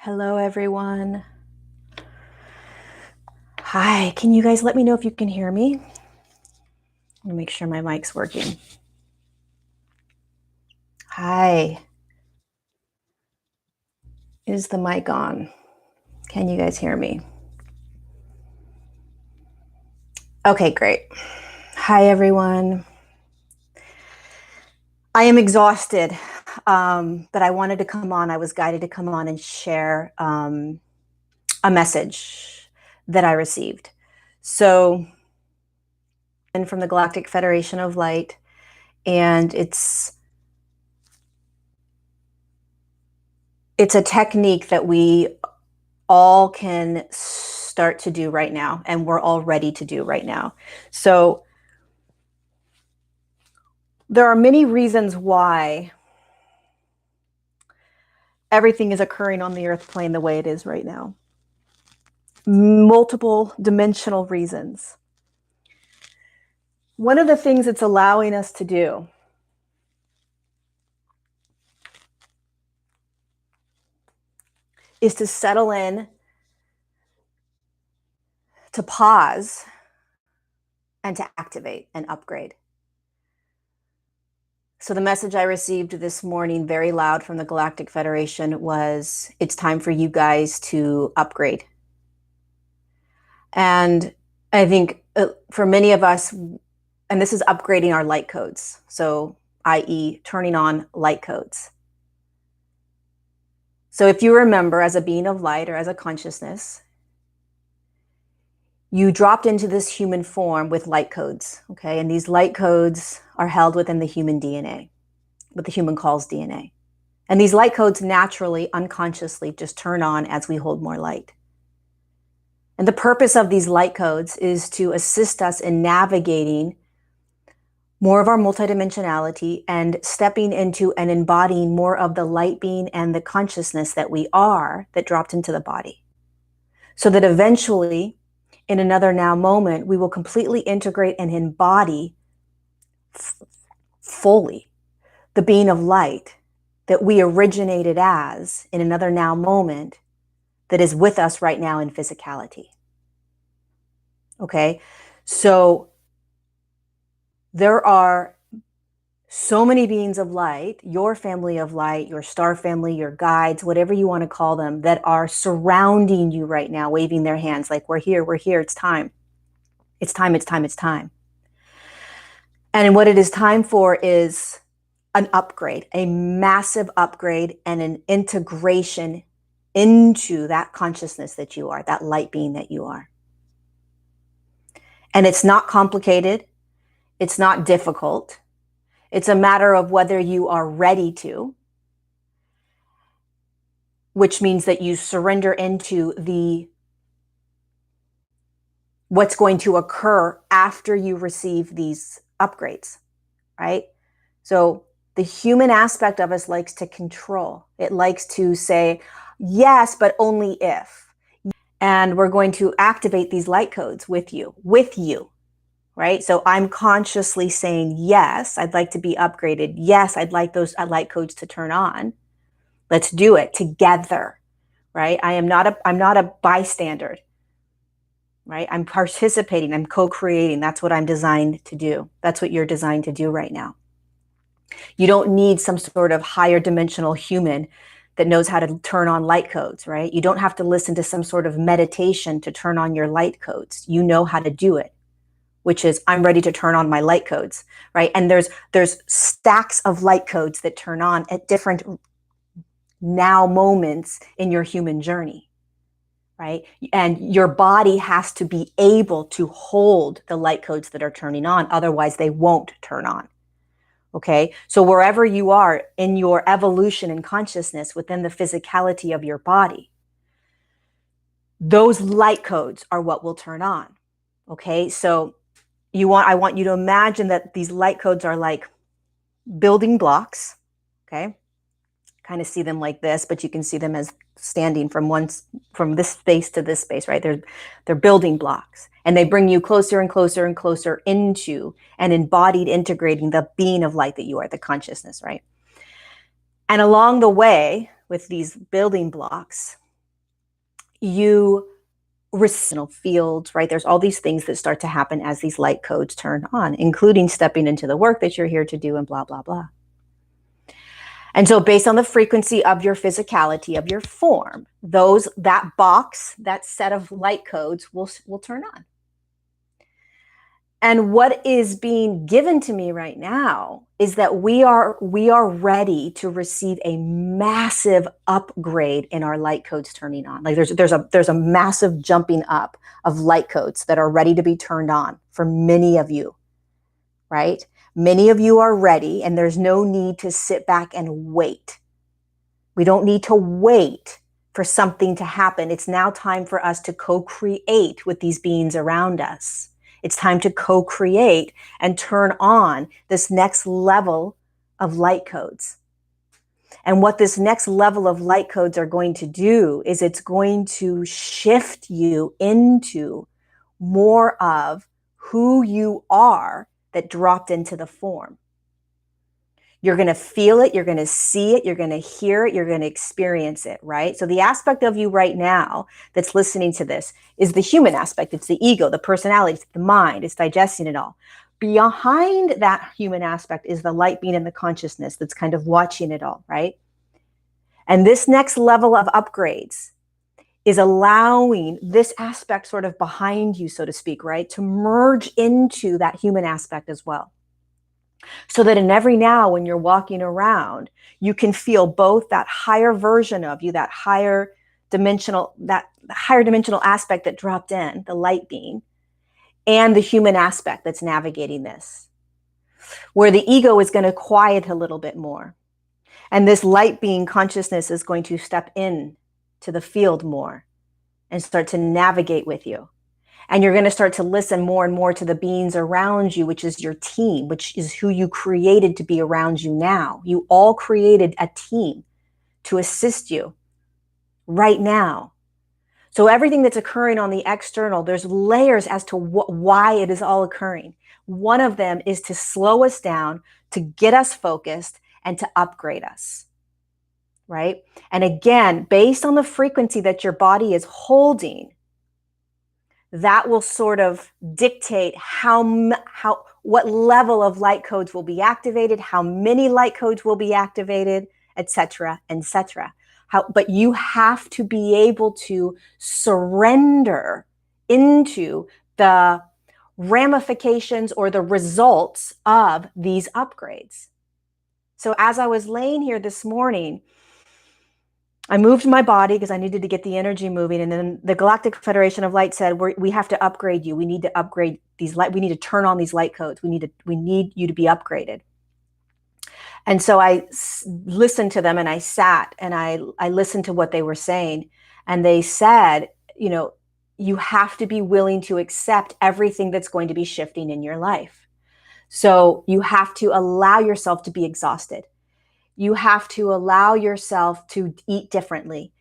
Hello, everyone. Hi, can you guys let me know if you can hear me? I'm gonna make sure my mic's working. Hi. Is the mic on? Can you guys hear me? Okay, great. Hi, everyone. I am exhausted, but I wanted to come on. I was guided to come on and share a message that I received. So, from the Galactic Federation of Light, and it's a technique that we all can start to do right now, and we're all ready to do right now. So there are many reasons why everything is occurring on the earth plane the way it is right now. Multiple dimensional reasons. One of the things it's allowing us to do is to settle in, to pause, and to activate and upgrade. So the message I received this morning, very loud from the Galactic Federation, was it's time for you guys to upgrade. And I think for many of us, and this is upgrading our light codes, so i.e. turning on light codes. So if you remember, as a being of light or as a consciousness, you dropped into this human form with light codes, okay? And these light codes are held within the human DNA, what the human calls DNA. And these light codes naturally, unconsciously just turn on as we hold more light. And the purpose of these light codes is to assist us in navigating more of our multidimensionality and stepping into and embodying more of the light being and the consciousness that we are that dropped into the body. So that eventually, in another now moment, we will completely integrate and embody fully the being of light that we originated as in another now moment that is with us right now in physicality. Okay, so there are so many beings of light, your family of light, your star family, your guides, whatever you want to call them, that are surrounding you right now, waving their hands like, we're here, it's time. It's time, it's time, it's time. And what it is time for is an upgrade, a massive upgrade and an integration into that consciousness that you are, that light being that you are. And it's not complicated. It's not difficult. It's a matter of whether you are ready to, which means that you surrender into what's going to occur after you receive these upgrades, right? So the human aspect of us likes to control. It likes to say, yes, but only if. And we're going to activate these light codes with you, right? So I'm consciously saying, yes, I'd like to be upgraded. Yes, I'd like those light codes to turn on. Let's do it together, right? I'm not a bystander, right? I'm participating, I'm co-creating. That's what I'm designed to do. That's what you're designed to do right now. You don't need some sort of higher dimensional human that knows how to turn on light codes, right? You don't have to listen to some sort of meditation to turn on your light codes. You know how to do it, which is I'm ready to turn on my light codes, right? And there's stacks of light codes that turn on at different now moments in your human journey, right? And your body has to be able to hold the light codes that are turning on. Otherwise, they won't turn on. Okay, so wherever you are in your evolution and consciousness within the physicality of your body, those light codes are what will turn on. Okay, so I want you to imagine that these light codes are like building blocks. Okay, kind of see them like this, but you can see them as standing from this space to this space, right? They're building blocks, and they bring you closer and closer and closer into and embodied integrating the being of light that you are, the consciousness, right? And along the way with these building blocks, you receive fields, right? There's all these things that start to happen as these light codes turn on, including stepping into the work that you're here to do and blah, blah, blah. And so based on the frequency of your physicality, of your form, that box, that set of light codes will turn on. And what is being given to me right now is that we are ready to receive a massive upgrade in our light codes turning on. Like there's a massive jumping up of light codes that are ready to be turned on for many of you, right? Many of you are ready, and there's no need to sit back and wait. We don't need to wait for something to happen. It's now time for us to co-create with these beings around us. It's time to co-create and turn on this next level of light codes. And what this next level of light codes are going to do is it's going to shift you into more of who you are that dropped into the form. You're going to feel it, you're going to see it, you're going to hear it, you're going to experience it, right? So the aspect of you right now that's listening to this is the human aspect. It's the ego, the personality, it's the mind, it's digesting it all. Behind that human aspect is the light being and the consciousness that's kind of watching it all, right? And this next level of upgrades is allowing this aspect sort of behind you, so to speak, right? To merge into that human aspect as well. So that in every now when you're walking around, you can feel both that higher version of you, that higher dimensional aspect that dropped in, the light being, and the human aspect that's navigating this. Where the ego is going to quiet a little bit more. And this light being consciousness is going to step in to the field more and start to navigate with you. And you're going to start to listen more and more to the beings around you, which is your team, which is who you created to be around you now. You all created a team to assist you right now. So everything that's occurring on the external, there's layers as to why it is all occurring. One of them is to slow us down, to get us focused, and to upgrade us, right? And again, based on the frequency that your body is holding, that will sort of dictate what level of light codes will be activated, how many light codes will be activated, etc., etc. But you have to be able to surrender into the ramifications or the results of these upgrades. So as I was laying here this morning, I moved my body because I needed to get the energy moving. And then the Galactic Federation of Light said, we have to upgrade you. We need to upgrade these light. We need to turn on these light codes. We need you to be upgraded. And so I listened to them and I sat and I listened to what they were saying. And they said, you have to be willing to accept everything that's going to be shifting in your life. So you have to allow yourself to be exhausted. You have to allow yourself to eat differently.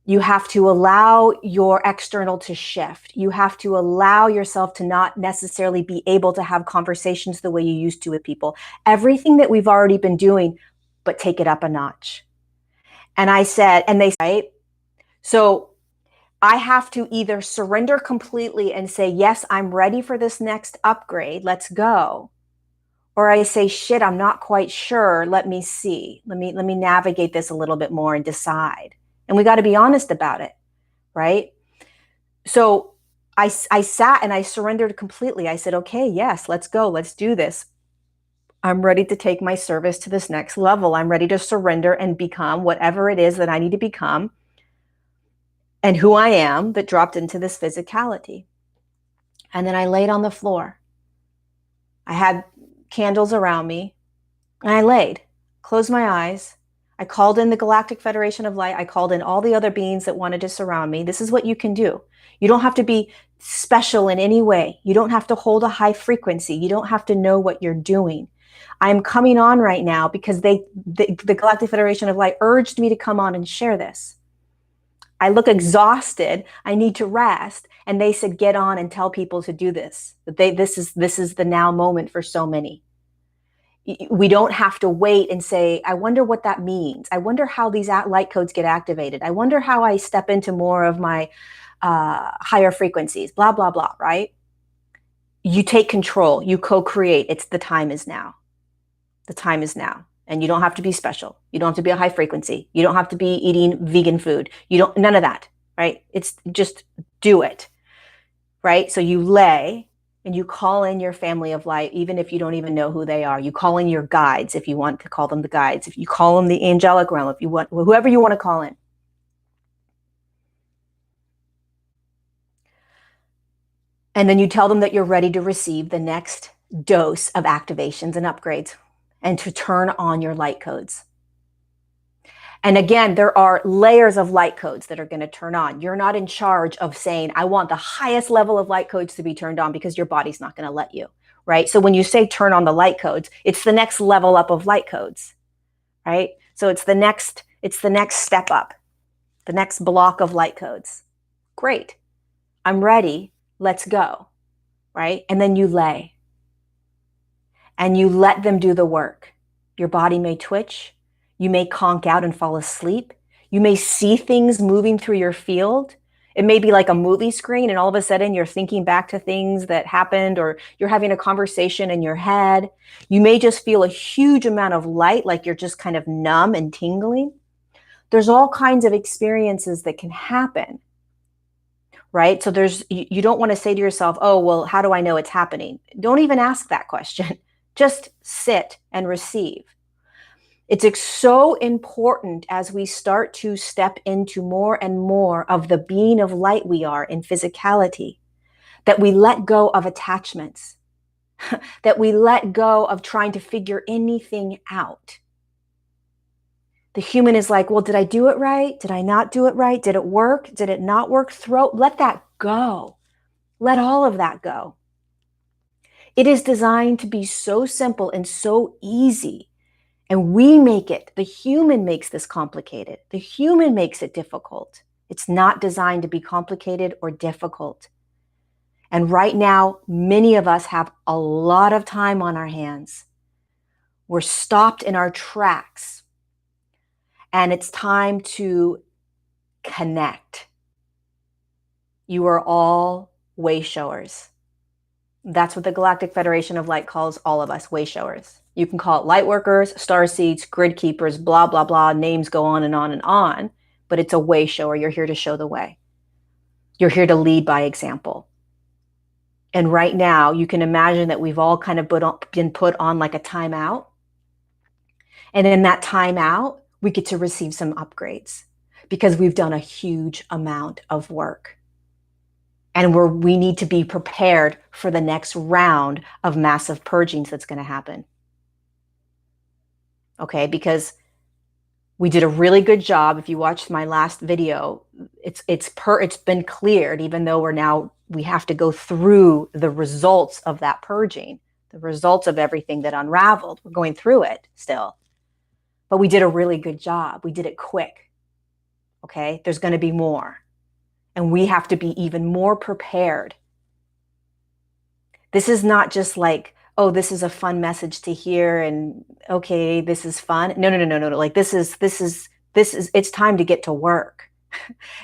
You have to allow your external to shift. You have to allow yourself to not necessarily be able to have conversations the way you used to with people. Everything that we've already been doing, but take it up a notch. And I said, and they said, right? So I have to either surrender completely and say, yes, I'm ready for this next upgrade. Let's go. Or I say, shit, I'm not quite sure. Let me see. Let me navigate this a little bit more and decide. And we got to be honest about it, right? So I sat and I surrendered completely. I said, okay, yes, let's go. Let's do this. I'm ready to take my service to this next level. I'm ready to surrender and become whatever it is that I need to become and who I am that dropped into this physicality. And then I laid on the floor. I had candles around me, and I laid, closed my eyes. I called in the Galactic Federation of Light. I called in all the other beings that wanted to surround me. This is what you can do. You don't have to be special in any way. You don't have to hold a high frequency. You don't have to know what you're doing. I'm coming on right now because the Galactic Federation of Light urged me to come on and share this. I look exhausted. I need to rest. And they said, get on and tell people to do this. This is the now moment for so many. We don't have to wait and say, I wonder what that means. I wonder how these light codes get activated. I wonder how I step into more of my higher frequencies, blah, blah, blah, right? You take control, you co-create. It's the time is now. The time is now. And you don't have to be special. You don't have to be a high frequency. You don't have to be eating vegan food. None of that, right? It's just do it, right? So you lay and you call in your family of light, even if you don't even know who they are. You call in your guides, if you want to call them the guides. If you call them the angelic realm, if you want, whoever you want to call in. And then you tell them that you're ready to receive the next dose of activations and upgrades and to turn on your light codes. And again, there are layers of light codes that are going to turn on. You're not in charge of saying, I want the highest level of light codes to be turned on, because your body's not going to let you, right? So when you say turn on the light codes, it's the next level up of light codes, right? So it's the next step up, the next block of light codes. Great. I'm ready. Let's go, right? And then you lay and you let them do the work. Your body may twitch. You may conk out and fall asleep. You may see things moving through your field. It may be like a movie screen, and all of a sudden you're thinking back to things that happened, or you're having a conversation in your head. You may just feel a huge amount of light, like you're just kind of numb and tingling. There's all kinds of experiences that can happen, right? So you don't want to say to yourself, oh, well, how do I know it's happening? Don't even ask that question. Just sit and receive. It's so important as we start to step into more and more of the being of light we are in physicality, that we let go of attachments, that we let go of trying to figure anything out. The human is like, well, did I do it right? Did I not do it right? Did it work? Did it not work? Let that go. Let all of that go. It is designed to be so simple and so easy. And we make it, the human makes this complicated. The human makes it difficult. It's not designed to be complicated or difficult. And right now, many of us have a lot of time on our hands. We're stopped in our tracks. And it's time to connect. You are all way showers. That's what the Galactic Federation of Light calls all of us, way showers. You can call it light workers, star seeds, grid keepers, blah, blah, blah. Names go on and on and on, but it's a way shower. You're here to show the way. You're here to lead by example. And right now, you can imagine that we've all kind of been put on like a timeout. And in that timeout, we get to receive some upgrades because we've done a huge amount of work. And we need to be prepared for the next round of massive purgings that's going to happen. Okay, because we did a really good job. If you watched my last video, it's been cleared, even though we have to go through the results of that purging, the results of everything that unraveled. We're going through it still. But we did a really good job. We did it quick. Okay, there's going to be more. And we have to be even more prepared. This is not just like, oh, this is a fun message to hear and okay, this is fun. No. Like this is, it's time to get to work,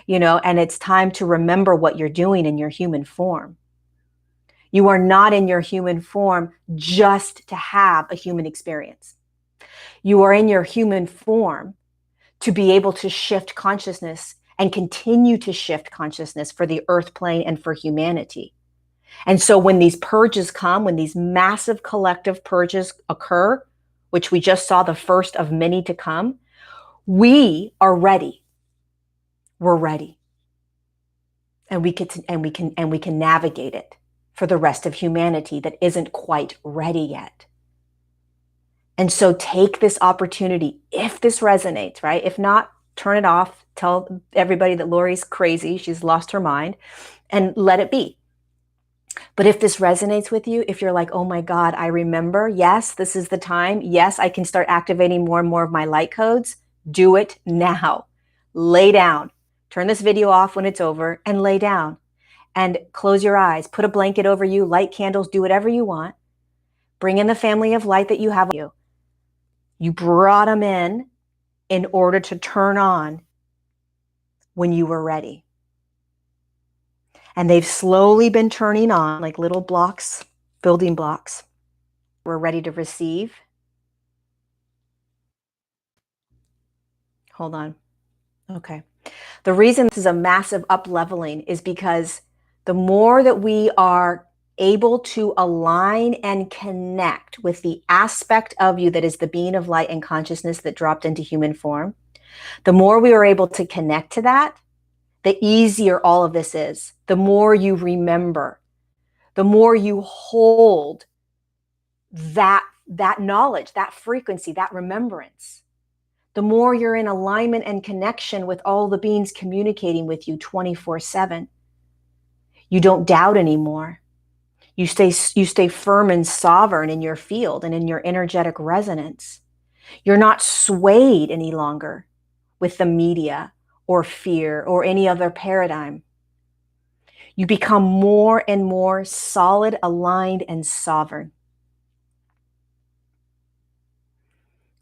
and it's time to remember what you're doing in your human form. You are not in your human form just to have a human experience. You are in your human form to be able to shift consciousness and continue to shift consciousness for the earth plane and for humanity. And so when these purges come, when these massive collective purges occur, which we just saw the first of many to come, we are ready. We're ready. And we can navigate it for the rest of humanity that isn't quite ready yet. And so take this opportunity, if this resonates, right? If not, turn it off, tell everybody that Lori's crazy, she's lost her mind, and let it be. But if this resonates with you, if you're like, oh my God, I remember, yes, this is the time. Yes, I can start activating more and more of my light codes. Do it now. Lay down. Turn this video off when it's over and lay down. And close your eyes. Put a blanket over you, light candles, do whatever you want. Bring in the family of light that you have. You brought them in order to turn on when you were ready. And they've slowly been turning on like little blocks, building blocks. We're ready to receive. Hold on. Okay. The reason this is a massive up-leveling is because the more that we are able to align and connect with the aspect of you that is the being of light and consciousness that dropped into human form, the more we are able to connect to that, the easier all of this is. The more you remember, the more you hold that knowledge, that frequency, that remembrance. The more you're in alignment and connection with all the beings communicating with you 24/7. You don't doubt anymore. You stay firm and sovereign in your field and in your energetic resonance. You're not swayed any longer with the media or fear or any other paradigm. You become more and more solid, aligned, and sovereign,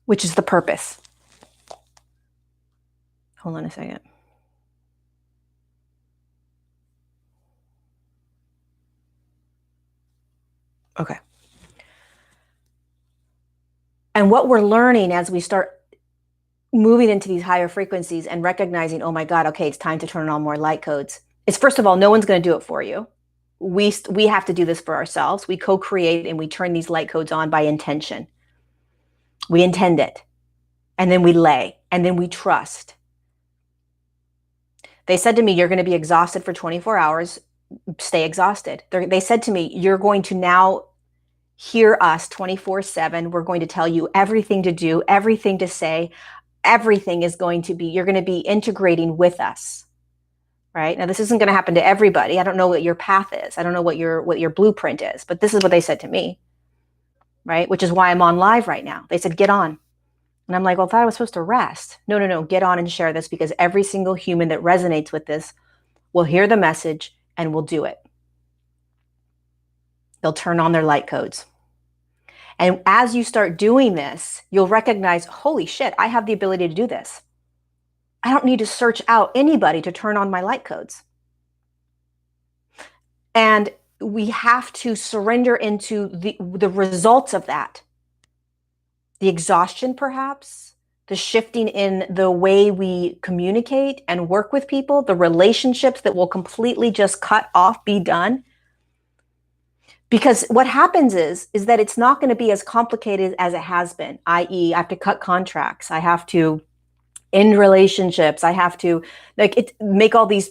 which is the purpose. Hold on a second. Okay. And what we're learning as we start moving into these higher frequencies and recognizing, oh my God, okay, it's time to turn on more light codes, is first of all, no one's going to do it for you. We have to do this for ourselves. We co-create and we turn these light codes on by intention. We intend it. And then we lay. And then we trust. They said to me, you're going to be exhausted for 24 hours. Stay exhausted. They said to me, you're going to now hear us 24/7. We're going to tell you everything to do, everything to say. Everything is going to be, you're going to be integrating with us. Right? Now, this isn't going to happen to everybody. I don't know what your path is. I don't know what your blueprint is, but this is what they said to me. Right? Which is why I'm on live right now. They said, get on. And I'm like, well, I thought I was supposed to rest. No. Get on and share this, because every single human that resonates with this will hear the message and will do it. They'll turn on their light codes. And as you start doing this, you'll recognize, holy shit, I have the ability to do this. I don't need to search out anybody to turn on my light codes. And we have to surrender into the results of that. The exhaustion, perhaps, the shifting in the way we communicate and work with people, the relationships that will completely just cut off, be done. Because what happens is that it's not going to be as complicated as it has been, i.e., I have to cut contracts. I have to end relationships. I have to make all these,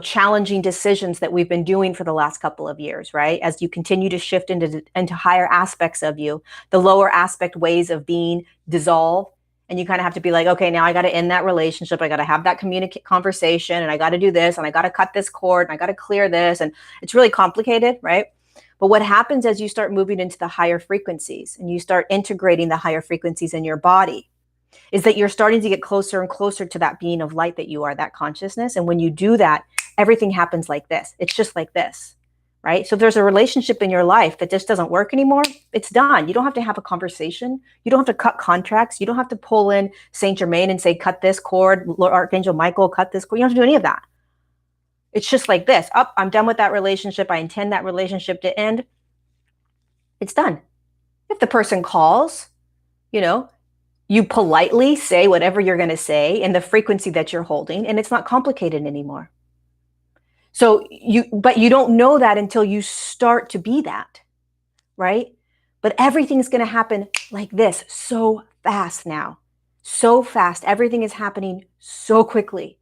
challenging decisions that we've been doing for the last couple of years, right? As you continue to shift into higher aspects of you, the lower aspect ways of being dissolve. And you kind of have to be like, okay, now I got to end that relationship. I got to have that conversation, and I got to do this, and I got to cut this cord, and I got to clear this. And it's really complicated, right? But what happens as you start moving into the higher frequencies and you start integrating the higher frequencies in your body is that you're starting to get closer and closer to that being of light that you are, that consciousness. And when you do that, everything happens like this. It's just like this, right? So if there's a relationship in your life that just doesn't work anymore, it's done. You don't have to have a conversation. You don't have to cut contracts. You don't have to pull in Saint Germain and say, cut this cord, Lord Archangel Michael, cut this cord. You don't have to do any of that. It's just like this. I'm done with that relationship. I intend that relationship to end. It's done. If the person calls, you politely say whatever you're going to say in the frequency that you're holding, and it's not complicated anymore. But you don't know that until you start to be that, right? But everything's going to happen like this so fast now. So fast. Everything is happening so quickly.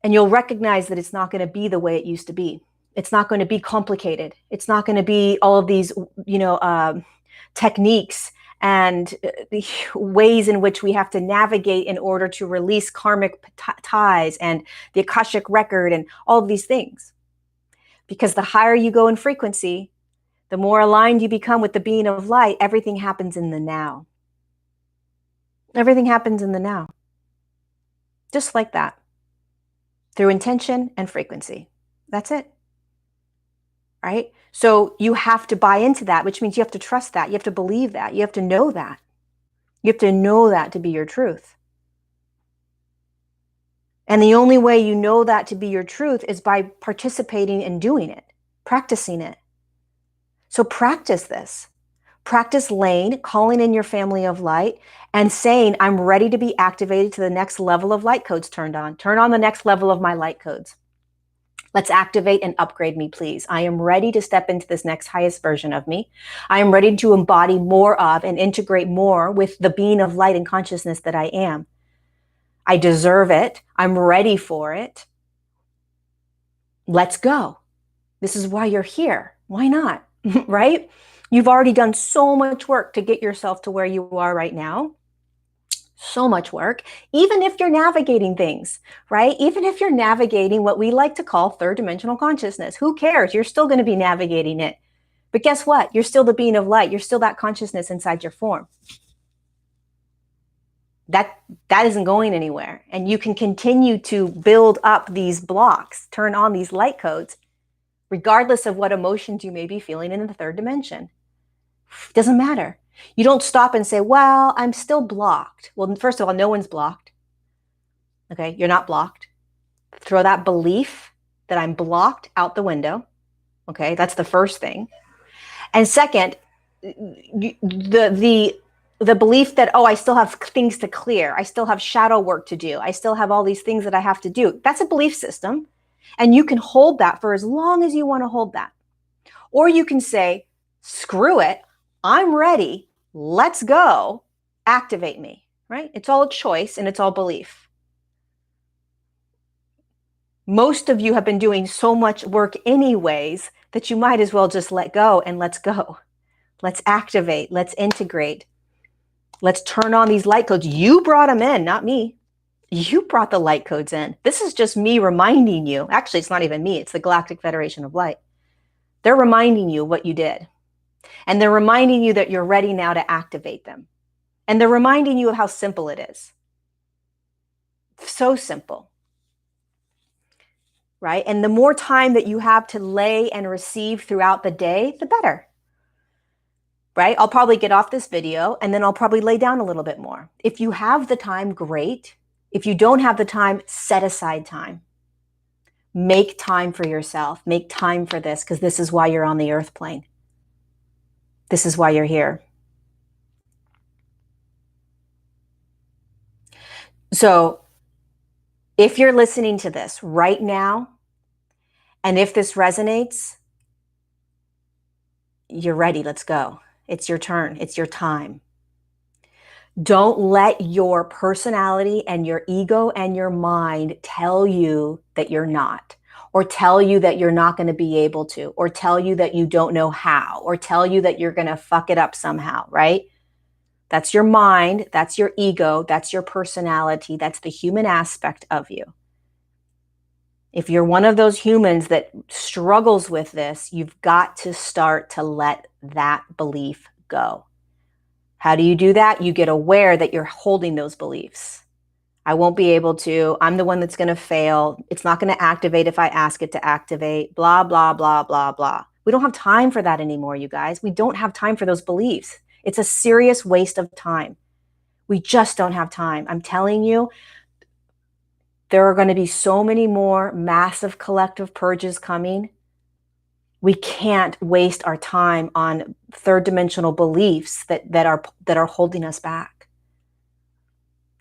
And you'll recognize that it's not going to be the way it used to be. It's not going to be complicated. It's not going to be all of these, techniques and the ways in which we have to navigate in order to release karmic ties and the Akashic record and all of these things. Because the higher you go in frequency, the more aligned you become with the being of light, everything happens in the now. Everything happens in the now. Just like that. Through intention and frequency. That's it. right? So you have to buy into that, which means you have to trust that. You have to believe that. You have to know that. You have to know that to be your truth. And the only way you know that to be your truth is by participating and doing it, practicing it. So practice this. Practice laying, calling in your family of light, and saying, I'm ready to be activated to the next level of light codes turned on. Turn on the next level of my light codes. Let's activate and upgrade me, please. I am ready to step into this next highest version of me. I am ready to embody more of and integrate more with the being of light and consciousness that I am. I deserve it. I'm ready for it. Let's go. This is why you're here. Why not? Right? You've already done so much work to get yourself to where you are right now. So much work, even if you're navigating things, right? Even if you're navigating what we like to call third dimensional consciousness, who cares? You're still going to be navigating it. But guess what? You're still the being of light. You're still that consciousness inside your form. That isn't going anywhere. And you can continue to build up these blocks, turn on these light codes, regardless of what emotions you may be feeling in the third dimension. It doesn't matter. You don't stop and say, well, I'm still blocked. Well, first of all, no one's blocked. Okay, you're not blocked. Throw that belief that I'm blocked out the window. Okay, that's the first thing. And second, the belief that, oh, I still have things to clear. I still have shadow work to do. I still have all these things that I have to do. That's a belief system. And you can hold that for as long as you want to hold that. Or you can say, screw it. I'm ready. Let's go. Activate me, right? It's all a choice and it's all belief. Most of you have been doing so much work anyways that you might as well just let go and let's go. Let's activate. Let's integrate. Let's turn on these light codes. You brought them in, not me. You brought the light codes in. This is just me reminding you. Actually, it's not even me. It's the Galactic Federation of Light. They're reminding you what you did. And they're reminding you that you're ready now to activate them. And they're reminding you of how simple it is. So simple. Right? And the more time that you have to lay and receive throughout the day, the better. Right? I'll probably get off this video and then I'll probably lay down a little bit more. If you have the time, great. If you don't have the time, set aside time. Make time for yourself. Make time for this because this is why you're on the earth plane. This is why you're here. So if you're listening to this right now, and if this resonates, you're ready. Let's go. It's your turn. It's your time. Don't let your personality and your ego and your mind tell you that you're not, or tell you that you're not going to be able to, or tell you that you don't know how, or tell you that you're going to fuck it up somehow, right? That's your mind. That's your ego. That's your personality. That's the human aspect of you. If you're one of those humans that struggles with this, you've got to start to let that belief go. How do you do that? You get aware that you're holding those beliefs. I won't be able to. I'm the one that's going to fail. It's not going to activate if I ask it to activate. Blah, blah, blah, blah, blah. We don't have time for that anymore, you guys. We don't have time for those beliefs. It's a serious waste of time. We just don't have time. I'm telling you, there are going to be so many more massive collective purges coming. We can't waste our time on third dimensional beliefs that are holding us back.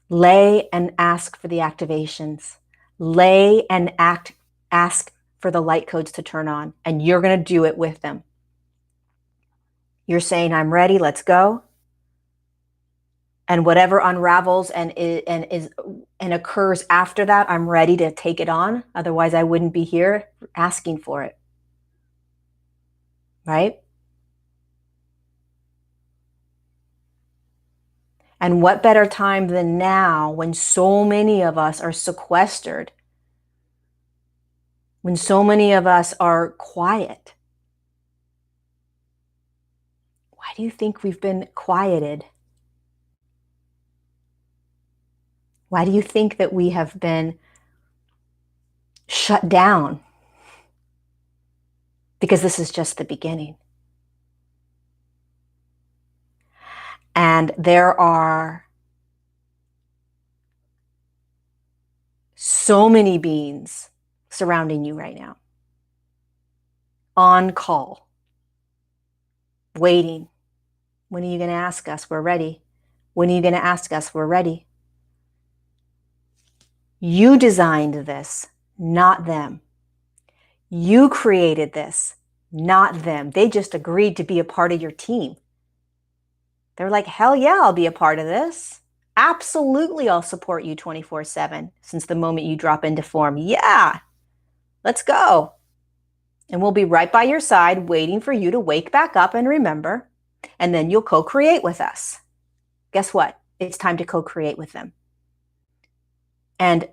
Lay and ask for the activations. Lay and ask for the light codes to turn on, and you're going to do it with them. You're saying, I'm ready, let's go. And whatever unravels and occurs after that, I'm ready to take it on. Otherwise, I wouldn't be here asking for it. Right? And what better time than now when so many of us are sequestered, when so many of us are quiet? Why do you think we've been quieted? Why do you think that we have been shut down? because this is just the beginning. And there are so many beings surrounding you right now, on call, waiting. When are you going to ask us? We're ready. When are you going to ask us? We're ready. You designed this, not them. You created this, not them. They just agreed to be a part of your team. They're like, hell yeah, I'll be a part of this. Absolutely, I'll support you 24/7 since the moment you drop into form. Yeah, let's go. And we'll be right by your side waiting for you to wake back up and remember. And then you'll co-create with us. Guess what? It's time to co-create with them. And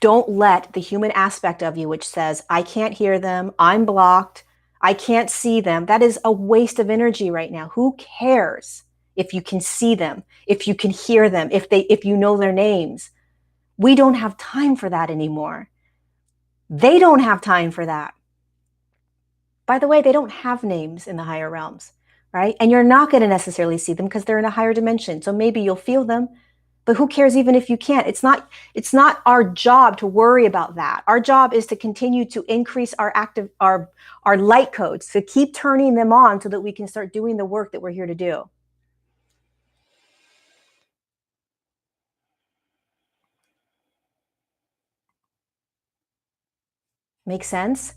don't let the human aspect of you, which says, I can't hear them, I'm blocked, I can't see them. That is a waste of energy right now. Who cares if you can see them, if you can hear them, if you know their names? We don't have time for that anymore. They don't have time for that. By the way, they don't have names in the higher realms, right? And you're not going to necessarily see them because they're in a higher dimension. So maybe you'll feel them, but who cares even if you can't? It's not our job to worry about that. Our job is to continue to increase our light codes, to keep turning them on so that we can start doing the work that we're here to do. Make sense?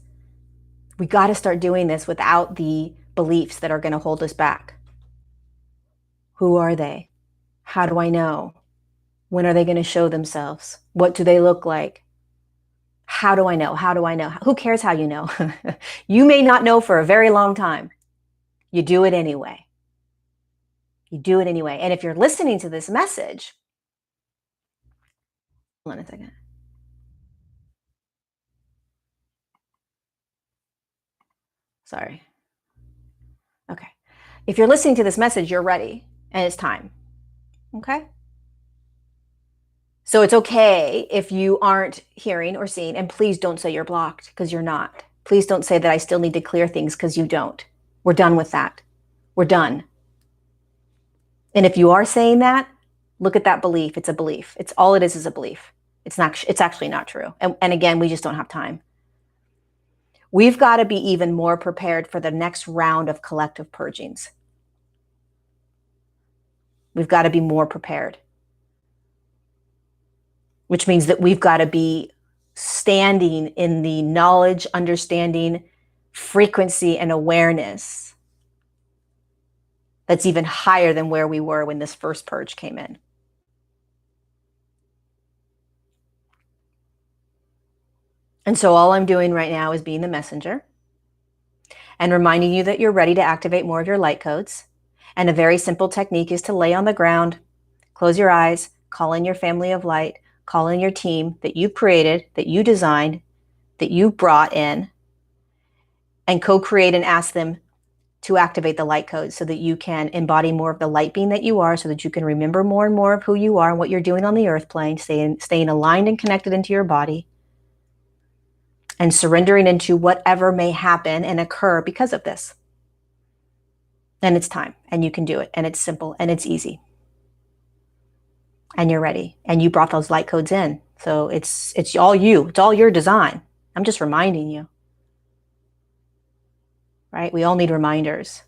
We got to start doing this without the beliefs that are going to hold us back. Who are they? How do I know? When are they going to show themselves? What do they look like? How do I know? How do I know? Who cares how you know? You may not know for a very long time. You do it anyway. You do it anyway. And if you're listening to this message, hold on a second. Sorry. Okay. If you're listening to this message, you're ready and it's time. Okay? So it's okay if you aren't hearing or seeing, and please don't say you're blocked because you're not. Please don't say that I still need to clear things because you don't. We're done with that. We're done. And if you are saying that, look at that belief. It's a belief. It's all it is a belief. It's actually not true. And again, we just don't have time. We've got to be even more prepared for the next round of collective purgings. We've got to be more prepared, which means that we've got to be standing in the knowledge, understanding, frequency, and awareness that's even higher than where we were when this first purge came in. And so all I'm doing right now is being the messenger and reminding you that you're ready to activate more of your light codes. And a very simple technique is to lay on the ground, close your eyes, call in your family of light, call in your team that you created, that you designed, that you brought in, and co-create and ask them to activate the light codes so that you can embody more of the light being that you are, so that you can remember more and more of who you are and what you're doing on the earth plane, staying aligned and connected into your body, and surrendering into whatever may happen and occur because of this. And it's time, and you can do it, and it's simple, and it's easy. And you're ready, and you brought those light codes in. So it's all you. It's all your design. I'm just reminding you. Right? We all need reminders.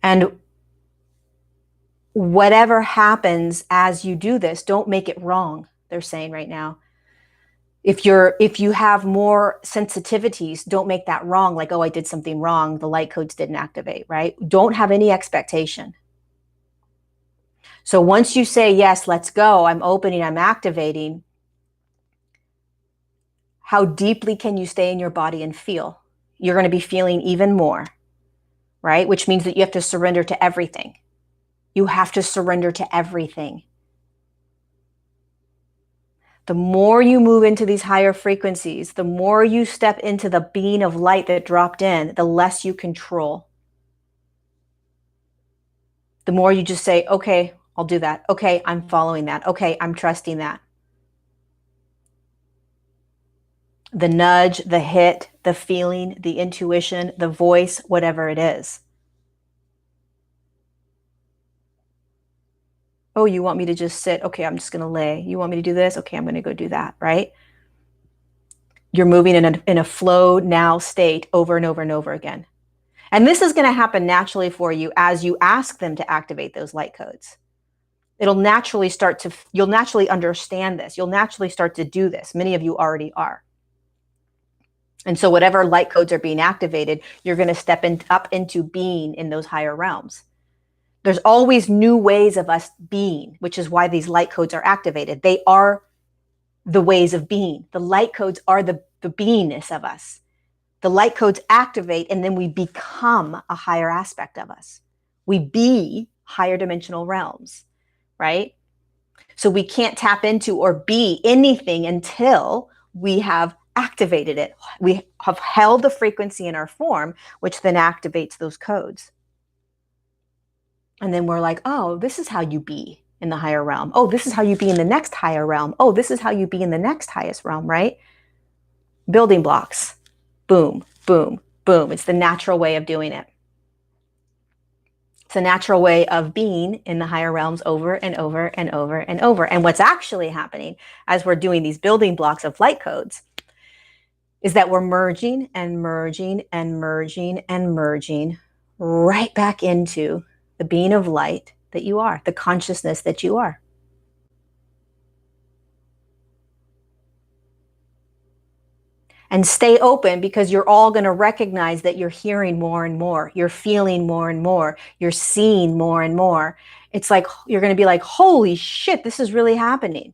And whatever happens as you do this, don't make it wrong, they're saying right now. If you have more sensitivities, don't make that wrong, like, oh, I did something wrong, the light codes didn't activate, right? Don't have any expectation. So once you say, yes, let's go, I'm opening, I'm activating, how deeply can you stay in your body and feel? You're going to be feeling even more, right? Which means that you have to surrender to everything. You have to surrender to everything. The more you move into these higher frequencies, the more you step into the being of light that dropped in, the less you control. The more you just say, okay, I'll do that. Okay, I'm following that. Okay, I'm trusting that. the nudge, the hit, the feeling, the intuition, the voice, whatever it is. Oh, you want me to just sit? Okay, I'm just going to lay. You want me to do this? Okay, I'm going to go do that, right? You're moving in a flow now state over and over and over again. And this is going to happen naturally for you as you ask them to activate those light codes. You'll naturally understand this. You'll naturally start to do this. Many of you already are. And so whatever light codes are being activated, you're going to step up into being in those higher realms. There's always new ways of us being, which is why these light codes are activated. They are the ways of being. The light codes are the beingness of us. The light codes activate, and then we become a higher aspect of us. We be higher dimensional realms, right? So we can't tap into or be anything until we have activated it. We have held the frequency in our form, which then activates those codes. And then we're like, oh, this is how you be in the higher realm. Oh, this is how you be in the next higher realm. Oh, this is how you be in the next highest realm, right? Building blocks. Boom, boom, boom. It's the natural way of doing it. It's a natural way of being in the higher realms over and over and over and over. And what's actually happening as we're doing these building blocks of light codes is that we're merging and merging and merging and merging right back into the being of light that you are, the consciousness that you are. And stay open, because you're all going to recognize that you're hearing more and more. You're feeling more and more. You're seeing more and more. It's like you're going to be like, holy shit, this is really happening.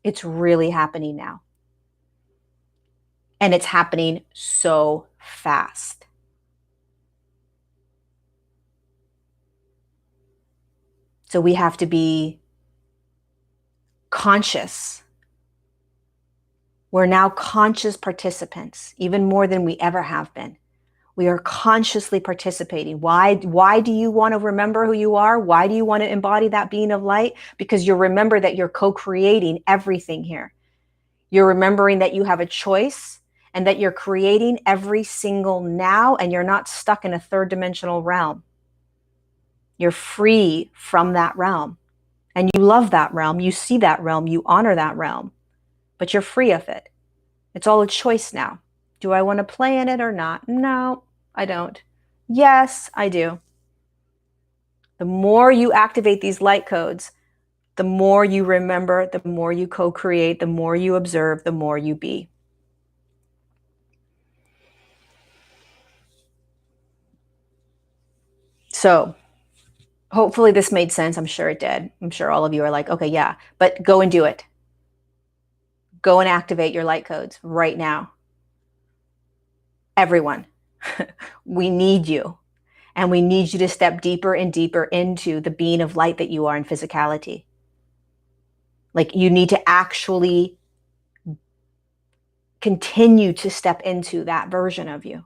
It's really happening now. And it's happening so fast. So we have to be conscious. We're now conscious participants, even more than we ever have been. We are consciously participating. Why do you want to remember who you are? Why do you want to embody that being of light? Because you remember that you're co-creating everything here. You're remembering that you have a choice and that you're creating every single now, and you're not stuck in a third dimensional realm. You're free from that realm, and you love that realm. You see that realm. You honor that realm, but you're free of it. It's all a choice now. Do I want to play in it or not? No, I don't. Yes, I do. The more you activate these light codes, the more you remember, the more you co-create, the more you observe, the more you be. So hopefully this made sense. I'm sure it did. I'm sure all of you are like, okay, yeah, but go and do it. Go and activate your light codes right now. Everyone, we need you. And we need you to step deeper and deeper into the being of light that you are in physicality. Like, you need to actually continue to step into that version of you.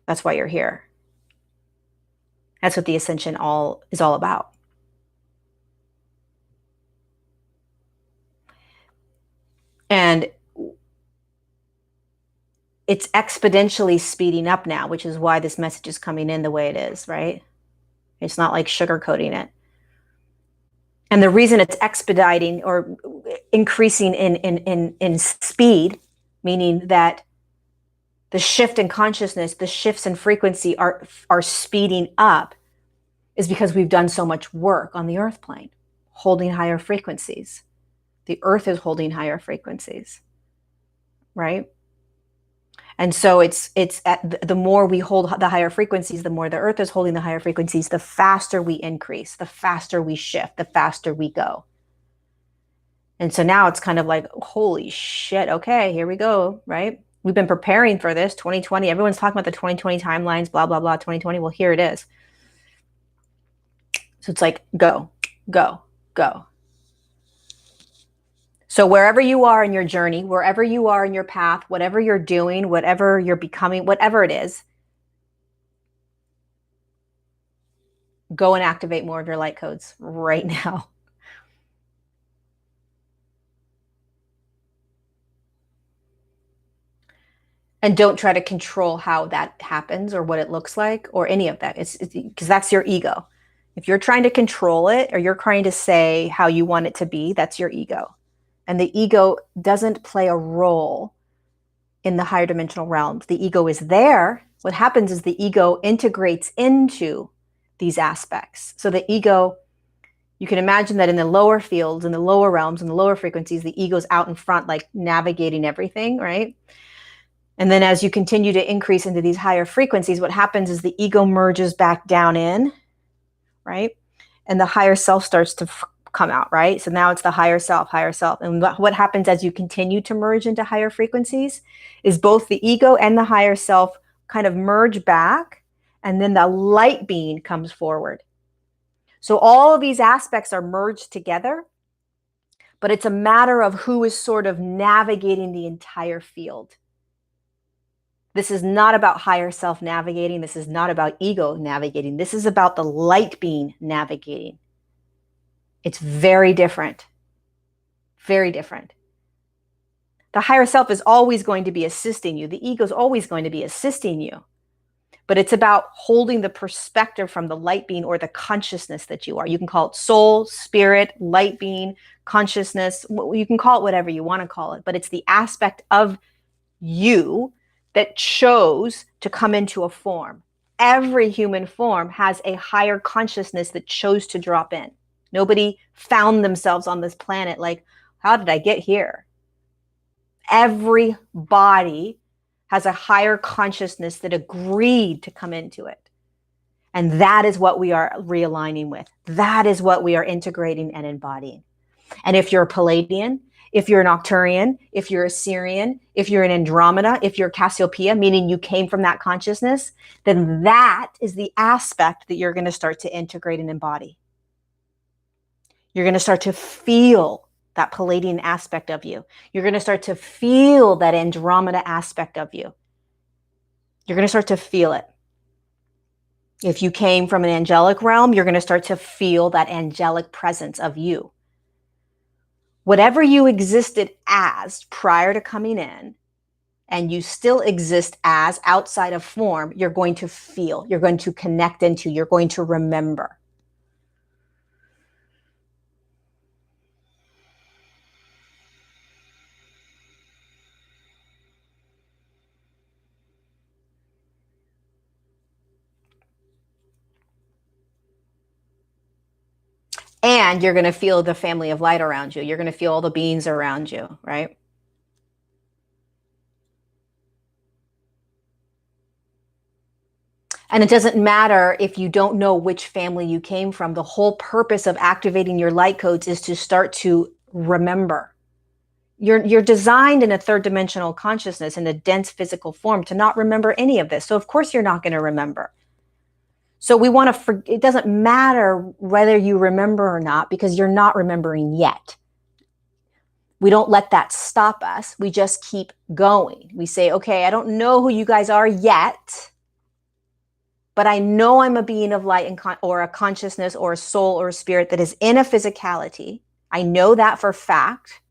That's why you're here. That's what the ascension is all about. And it's exponentially speeding up now, which is why this message is coming in the way it is, right? It's not like sugarcoating it. And the reason it's expediting or increasing in speed, meaning that the shift in consciousness, the shifts in frequency are speeding up, is because we've done so much work on the earth plane, holding higher frequencies. The earth is holding higher frequencies, right? And so it's the more we hold the higher frequencies, the more the earth is holding the higher frequencies, the faster we increase, the faster we shift, the faster we go. And so now it's kind of like, holy shit, okay, here we go, right? We've been preparing for this, 2020. Everyone's talking about the 2020 timelines, blah, blah, blah, 2020. Well, here it is. So it's like, go, go, go. So wherever you are in your journey, wherever you are in your path, whatever you're doing, whatever you're becoming, whatever it is, go and activate more of your light codes right now. And don't try to control how that happens or what it looks like or any of that. It's because that's your ego. If you're trying to control it or you're trying to say how you want it to be, that's your ego. And the ego doesn't play a role in the higher dimensional realms. The ego is there. What happens is the ego integrates into these aspects. So the ego, you can imagine that in the lower fields, in the lower realms, in the lower frequencies, the ego's out in front, like navigating everything, right? And then as you continue to increase into these higher frequencies, what happens is the ego merges back down in, right? And the higher self starts to come out, right? So now it's the higher self, higher self. And what happens as you continue to merge into higher frequencies is both the ego and the higher self kind of merge back, and then the light being comes forward. So all of these aspects are merged together, but it's a matter of who is sort of navigating the entire field. This is not about higher self navigating. This is not about ego navigating. This is about the light being navigating. It's very different. Very different. The higher self is always going to be assisting you. The ego is always going to be assisting you. But it's about holding the perspective from the light being or the consciousness that you are. You can call it soul, spirit, light being, consciousness. You can call it whatever you want to call it. But it's the aspect of you that chose to come into a form. Every human form has a higher consciousness that chose to drop in. Nobody found themselves on this planet like, how did I get here? Every body has a higher consciousness that agreed to come into it. And that is what we are realigning with. That is what we are integrating and embodying. And if you're a Palladian, if you're an Octurian, if you're a Syrian, if you're an Andromeda, if you're Cassiopeia, meaning you came from that consciousness, then that is the aspect that you're going to start to integrate and embody. You're going to start to feel that Palladian aspect of you. You're going to start to feel that Andromeda aspect of you. You're going to start to feel it. If you came from an angelic realm, you're going to start to feel that angelic presence of you. Whatever you existed as prior to coming in, and you still exist as outside of form, you're going to feel, you're going to connect into, you're going to remember. And you're going to feel the family of light around you. You're going to feel all the beings around you, right? And it doesn't matter if you don't know which family you came from. The whole purpose of activating your light codes is to start to remember. You're designed in a third dimensional consciousness, in a dense physical form, to not remember any of this. So of course you're not going to remember. So we want to, it doesn't matter whether you remember or not, because you're not remembering yet. We don't let that stop us. We just keep going. We say, okay, I don't know who you guys are yet, but I know I'm a being of light and or a consciousness or a soul or a spirit that is in a physicality. I know that for fact.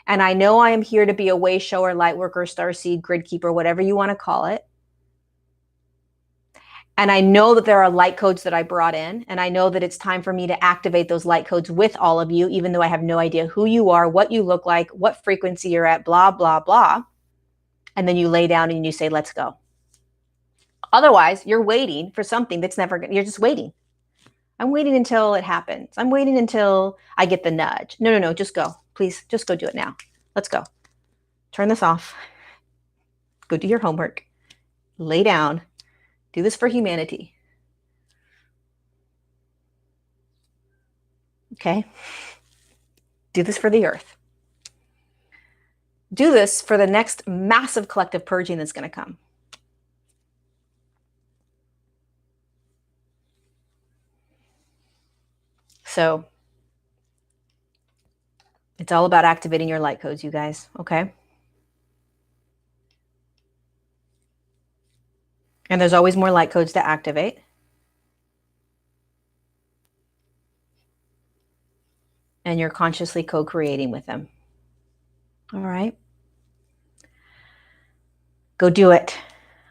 And I know I am here to be a way shower, light worker, starseed, grid keeper, whatever you want to call it. And I know that there are light codes that I brought in, and I know that it's time for me to activate those light codes with all of you, even though I have no idea who you are, what you look like, what frequency you're at, blah, blah, blah. And then you lay down and you say, let's go. Otherwise, you're waiting for something that's never going to, you're just waiting. I'm waiting until it happens. I'm waiting until I get the nudge. No, just go. Please, just go do it now. Let's go. Turn this off. Go do your homework. Lay down. Do this for humanity. Okay? Do this for the earth. Do this for the next massive collective purging that's going to come. So it's all about activating your light codes, you guys, okay? And there's always more light codes to activate. And you're consciously co-creating with them. All right? Go do it.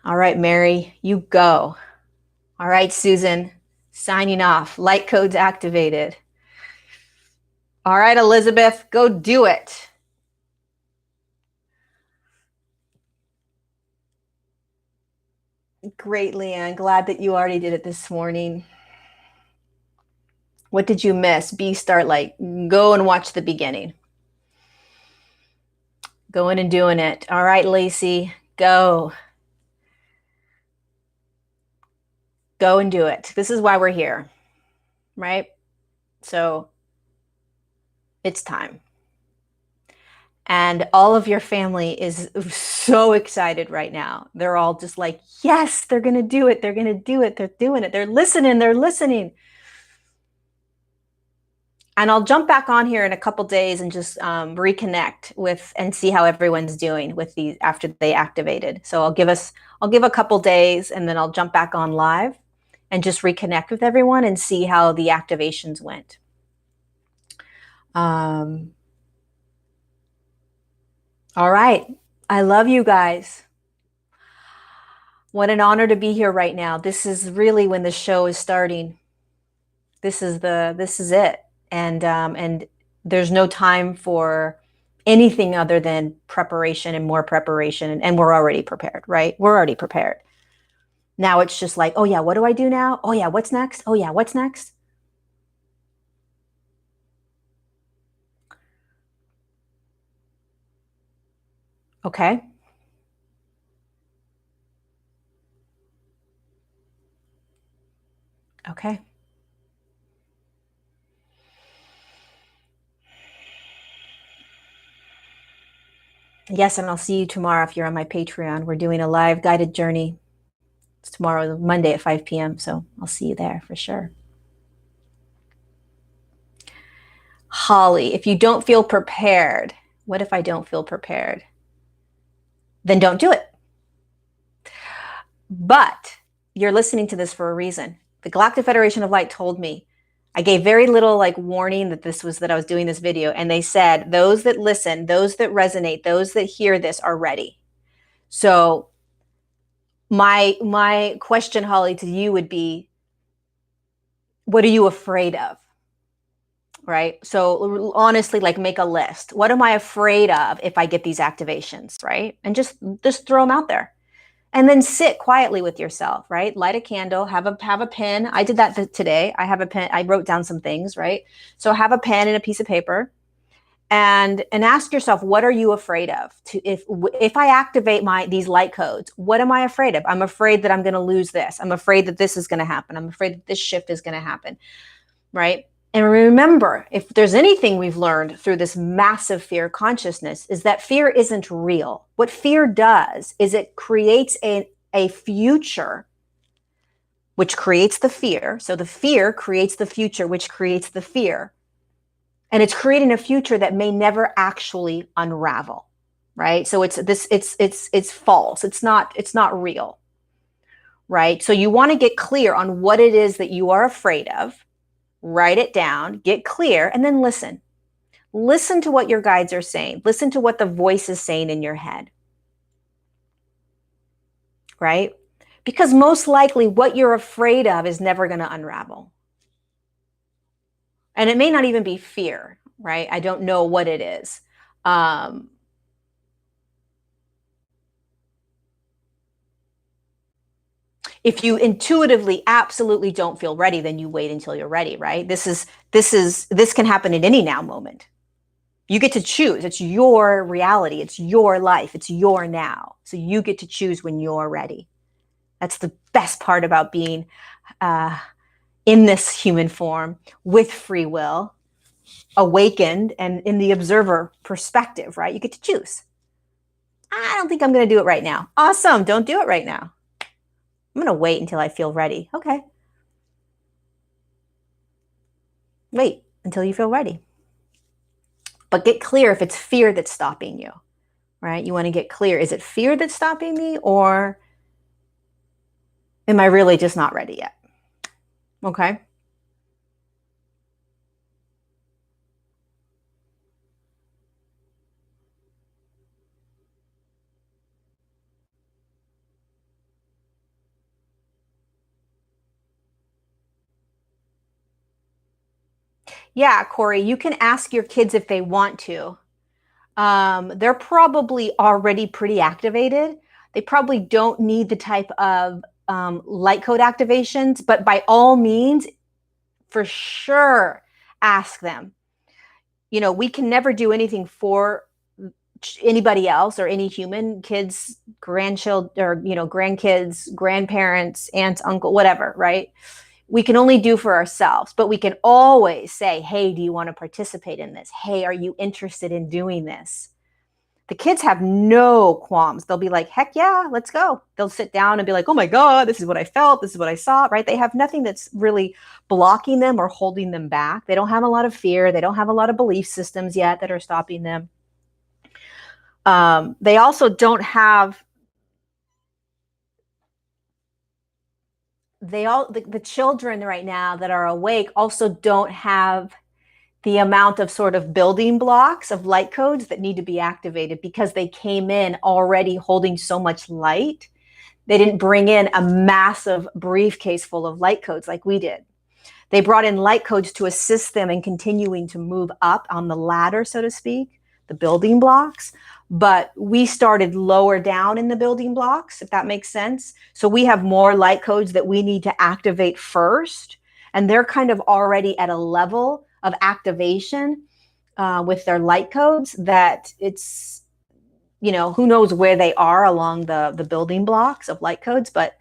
All right, Mary, you go. All right, Susan, signing off. Light codes activated. All right, Elizabeth, go do it. Great, Leanne. Glad that you already did it this morning. What did you miss? Starlight. Go and watch the beginning. Going and doing it. All right, Lacey, go. Go and do it. This is why we're here, right? So it's time. And all of your family is so excited right now. They're all just like, yes, they're going to do it. They're going to do it. They're doing it. They're listening. They're listening. And I'll jump back on here in a couple days and just reconnect with and see how everyone's doing with these after they activated. So I'll give a couple days and then I'll jump back on live and just reconnect with everyone and see how the activations went. All right. I love you guys. What an honor to be here right now. This is really when the show is starting. This is it. And there's no time for anything other than preparation and more preparation. And we're already prepared, right? We're already prepared. Now it's just like, oh yeah, what do I do now? Oh yeah, what's next? Oh yeah, what's next? Okay. Okay. Yes, and I'll see you tomorrow if you're on my Patreon. We're doing a live guided journey. It's tomorrow, Monday at 5 p.m. So I'll see you there for sure. Holly, if you don't feel prepared, what if I don't feel prepared? Then don't do it. But you're listening to this for a reason. The Galactic Federation of Light told me, I gave very little warning that I was doing this video. And they said, those that listen, those that resonate, those that hear this are ready. So my question, Holly, to you would be, what are you afraid of? Right? So honestly, make a list. What am I afraid of if I get these activations, right? And just throw them out there. And then sit quietly with yourself, right? Light a candle, have a pen. I did that today. I have a pen. I wrote down some things, right? So have a pen and a piece of paper and ask yourself, what are you afraid of? If I activate these light codes, what am I afraid of? I'm afraid that I'm going to lose this. I'm afraid that this is going to happen. I'm afraid that this shift is going to happen, right? And remember, if there's anything we've learned through this massive fear consciousness, is that fear isn't real. What fear does is it creates a future, which creates the fear. So the fear creates the future, which creates the fear. And it's creating a future that may never actually unravel, right? So it's false. It's not real, right? So you want to get clear on what it is that you are afraid of. Write it down, get clear, and then listen. Listen to what your guides are saying. Listen to what the voice is saying in your head, right? Because most likely what you're afraid of is never going to unravel. And it may not even be fear, right? I don't know what it is. If you intuitively absolutely don't feel ready, then you wait until you're ready, right? This can happen at any now moment. You get to choose. It's your reality. It's your life. It's your now. So you get to choose when you're ready. That's the best part about being in this human form with free will, awakened, and in the observer perspective, right? You get to choose. I don't think I'm going to do it right now. Awesome. Don't do it right now. I'm going to wait until I feel ready. Okay. Wait until you feel ready. But get clear if it's fear that's stopping you, right? You want to get clear. Is it fear that's stopping me, or am I really just not ready yet? Okay. Yeah, Corey, you can ask your kids if they want to. They're probably already pretty activated. They probably don't need the type of light code activations, but by all means, for sure, ask them. You know, we can never do anything for anybody else or any human, kids, grandchildren, or, you know, grandkids, grandparents, aunts, uncle, whatever, right? We can only do for ourselves, but we can always say, hey, do you want to participate in this? Hey, are you interested in doing this? The kids have no qualms. They'll be like, heck yeah, let's go. They'll sit down and be like, oh my God, this is what I felt. This is what I saw, right? They have nothing that's really blocking them or holding them back. They don't have a lot of fear. They don't have a lot of belief systems yet that are stopping them. They also don't have, the children right now that are awake also don't have the amount of sort of building blocks of light codes that need to be activated because they came in already holding so much light. They didn't bring in a massive briefcase full of light codes like we did. They brought in light codes to assist them in continuing to move up on the ladder, so to speak, the building blocks. But we started lower down in the building blocks, if that makes sense. So we have more light codes that we need to activate first. And they're kind of already at a level of activation with their light codes that it's, you know, who knows where they are along the building blocks of light codes, but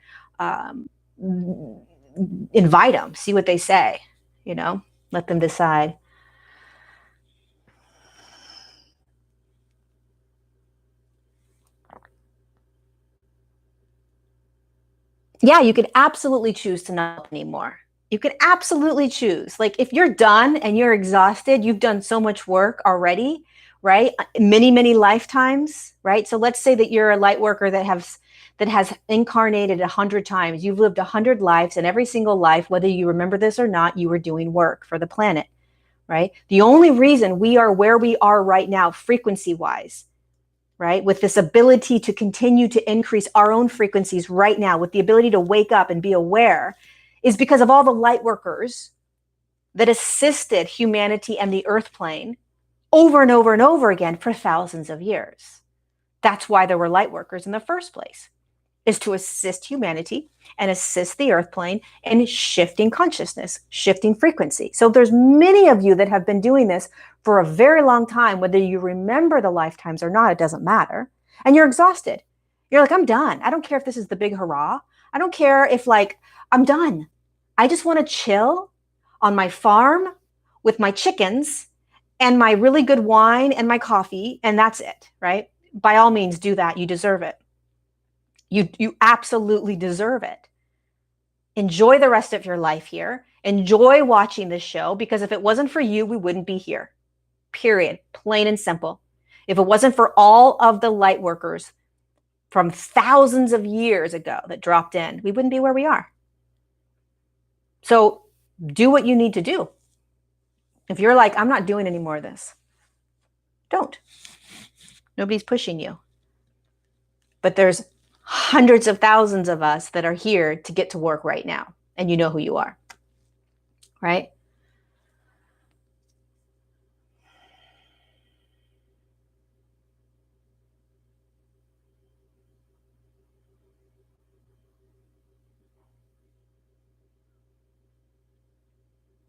invite them, see what they say, you know, let them decide. Yeah, you can absolutely choose to not help anymore. You can absolutely choose. Like if you're done and you're exhausted, you've done so much work already, right? Many, many lifetimes, right? So let's say that you're a light worker that has incarnated 100 times. You've lived 100 lives, and every single life, whether you remember this or not, you were doing work for the planet, right? The only reason we are where we are right now, frequency wise, right, with this ability to continue to increase our own frequencies right now, with the ability to wake up and be aware, is because of all the light workers that assisted humanity and the earth plane over and over and over again for thousands of years. That's why there were light workers in the first place, is to assist humanity and assist the earth plane in shifting consciousness, shifting frequency. So there's many of you that have been doing this for a very long time, whether you remember the lifetimes or not, it doesn't matter. And you're exhausted. You're like, I'm done. I don't care if this is the big hurrah. I don't care if I'm done. I just want to chill on my farm with my chickens and my really good wine and my coffee. And that's it, right? By all means, do that. You deserve it. You absolutely deserve it. Enjoy the rest of your life here. Enjoy watching this show, because if it wasn't for you, we wouldn't be here. Period. Plain and simple. If it wasn't for all of the light workers from thousands of years ago that dropped in, we wouldn't be where we are. So do what you need to do. If you're like, I'm not doing any more of this, don't. Nobody's pushing you. But there's hundreds of thousands of us that are here to get to work right now. And you know who you are, right?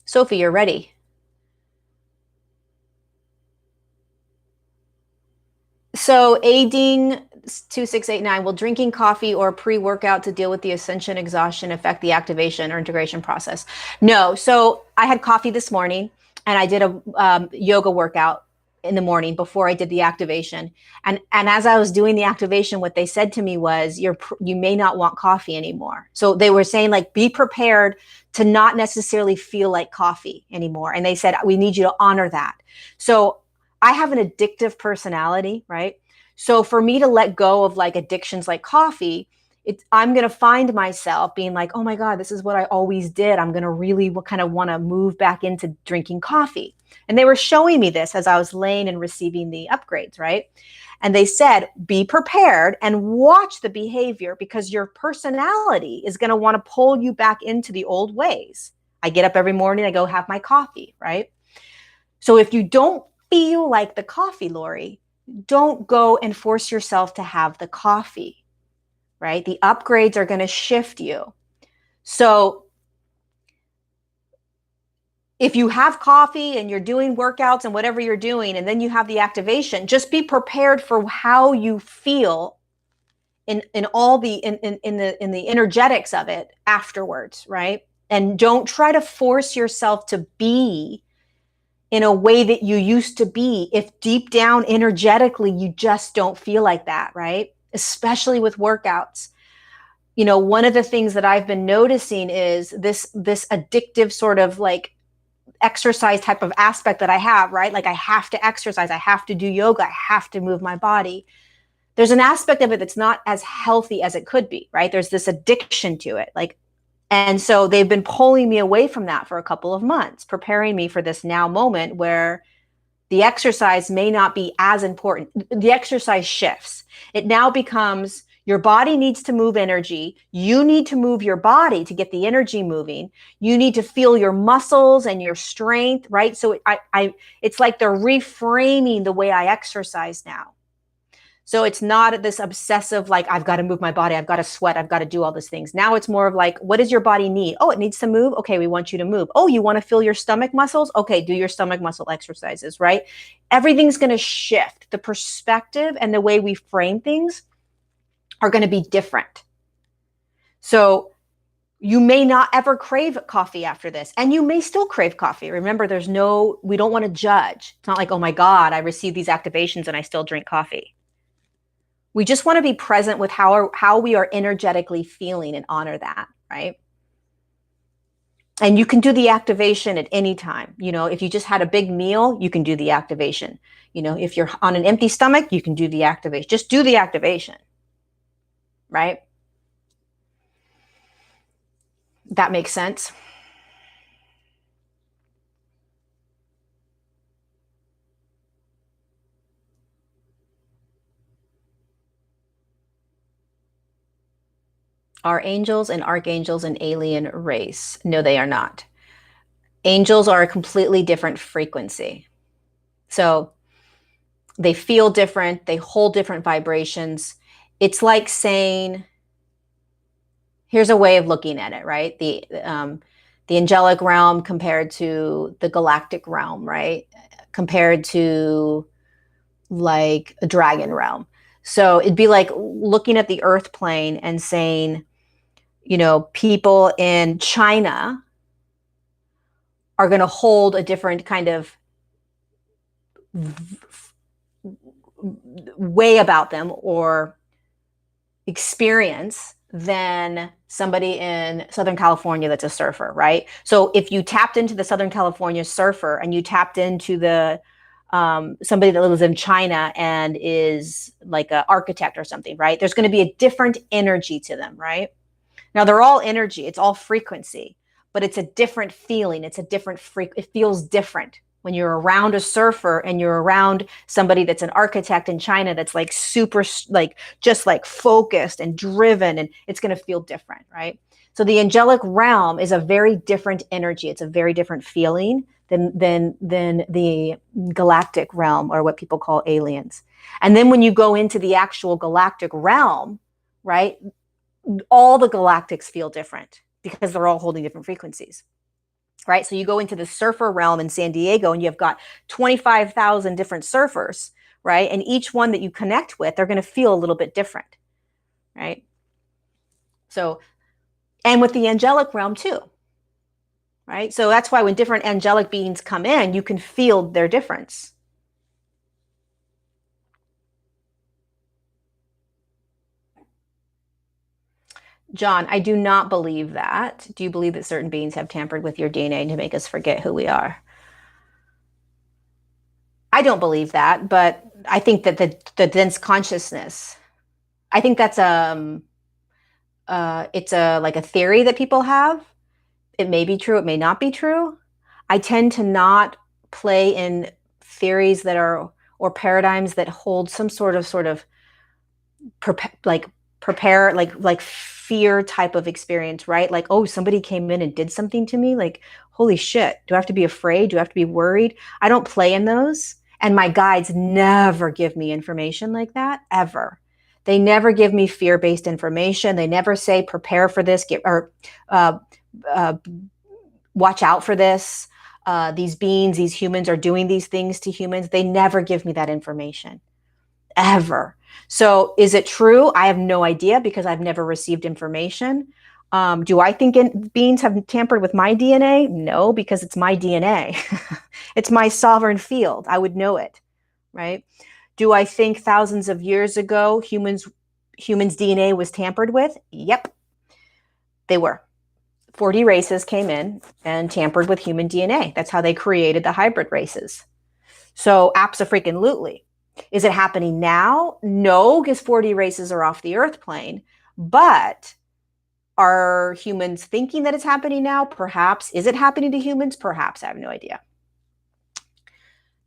Sophie, you're ready. So Ading 2689, will drinking coffee or pre-workout to deal with the ascension exhaustion affect the activation or integration process? No. So I had coffee this morning and I did a yoga workout in the morning before I did the activation. And as I was doing the activation, what they said to me was, you may not want coffee anymore. So they were saying, like, be prepared to not necessarily feel like coffee anymore. And they said, we need you to honor that. So I have an addictive personality, right? So for me to let go of like addictions like coffee, I'm going to find myself being like, oh my God, this is what I always did. I'm going to really kind of want to move back into drinking coffee. And they were showing me this as I was laying and receiving the upgrades, right? And they said, be prepared and watch the behavior, because your personality is going to want to pull you back into the old ways I get up every morning, I go have my coffee, right? So if you don't feel like the coffee, Lori, don't go and force yourself to have the coffee, right? The upgrades are going to shift you. So if you have coffee and you're doing workouts and whatever you're doing, and then you have the activation, just be prepared for how you feel in all the in the energetics of it afterwards, right? And don't try to force yourself to be in a way that you used to be if deep down energetically you just don't feel like that, right? Especially with workouts. You know, one of the things that I've been noticing is this addictive sort of like exercise type of aspect that I have, right? Like I have to exercise, I have to do yoga, I have to move my body. There's an aspect of it that's not as healthy as it could be, right? There's this addiction to it. Like, and so they've been pulling me away from that for a couple of months, preparing me for this now moment where the exercise may not be as important. The exercise shifts. It now becomes your body needs to move energy. You need to move your body to get the energy moving. You need to feel your muscles and your strength, right? So it's like they're reframing the way I exercise now. So it's not this obsessive, like, I've got to move my body, I've got to sweat, I've got to do all these things. Now it's more of like, what does your body need? Oh, it needs to move. Okay, we want you to move. Oh, you want to feel your stomach muscles? Okay, do your stomach muscle exercises, right? Everything's going to shift. The perspective and the way we frame things are going to be different. So you may not ever crave coffee after this, and you may still crave coffee. Remember, we don't want to judge. It's not like, oh my God, I received these activations and I still drink coffee. We just want to be present with how we are energetically feeling and honor that, right? And you can do the activation at any time. You know, if you just had a big meal, you can do the activation. You know, if you're on an empty stomach, you can do the activation. Just do the activation, right? That makes sense. Are angels and archangels an alien race? No, they are not. Angels are a completely different frequency. So they feel different, they hold different vibrations. It's like saying, here's a way of looking at it, right? The angelic realm compared to the galactic realm, right? Compared to like a dragon realm. So it'd be like looking at the earth plane and saying, you know, people in China are going to hold a different kind of way about them or experience than somebody in Southern California that's a surfer, right? So if you tapped into the Southern California surfer and you tapped into the somebody that lives in China and is like an architect or something, right? There's going to be a different energy to them, right? Now they're all energy, it's all frequency, but it's a different feeling. It's a different it feels different when you're around a surfer and you're around somebody that's an architect in China that's like super, like just like focused and driven, and it's going to feel different, right? So the angelic realm is a very different energy. It's a very different feeling than the galactic realm, or what people call aliens. And then when you go into the actual galactic realm, right, all the galactics feel different because they're all holding different frequencies, right? So you go into the surfer realm in San Diego and you've got 25,000 different surfers, right? And each one that you connect with, they're going to feel a little bit different, right? So, and with the angelic realm too, right? So that's why when different angelic beings come in, you can feel their difference. John, I do not believe that. Do you believe that certain beings have tampered with your DNA to make us forget who we are? I don't believe that, but I think that the dense consciousness, I think that's it's a like a theory that people have. It may be true, it may not be true. I tend to not play in theories that are, or paradigms that hold some sort of like prepare, like fear type of experience, right? Like, oh, somebody came in and did something to me. Like, holy shit, do I have to be afraid? Do I have to be worried? I don't play in those. And my guides never give me information like that, ever. They never give me fear-based information. They never say, prepare for this, uh, uh, watch out for this. These beings, these humans are doing these things to humans. They never give me that information, ever. So is it true? I have no idea because I've never received information. Do I think beings have tampered with my DNA? No, because it's my DNA. It's my sovereign field. I would know it, right? Do I think thousands of years ago humans' DNA was tampered with? Yep, they were. 40 races came in and tampered with human DNA. That's how they created the hybrid races. So abso-freaking-lutely. Is it happening now? No, because 40 races are off the earth plane. But are humans thinking that it's happening now? Perhaps. Is it happening to humans? Perhaps. I have no idea.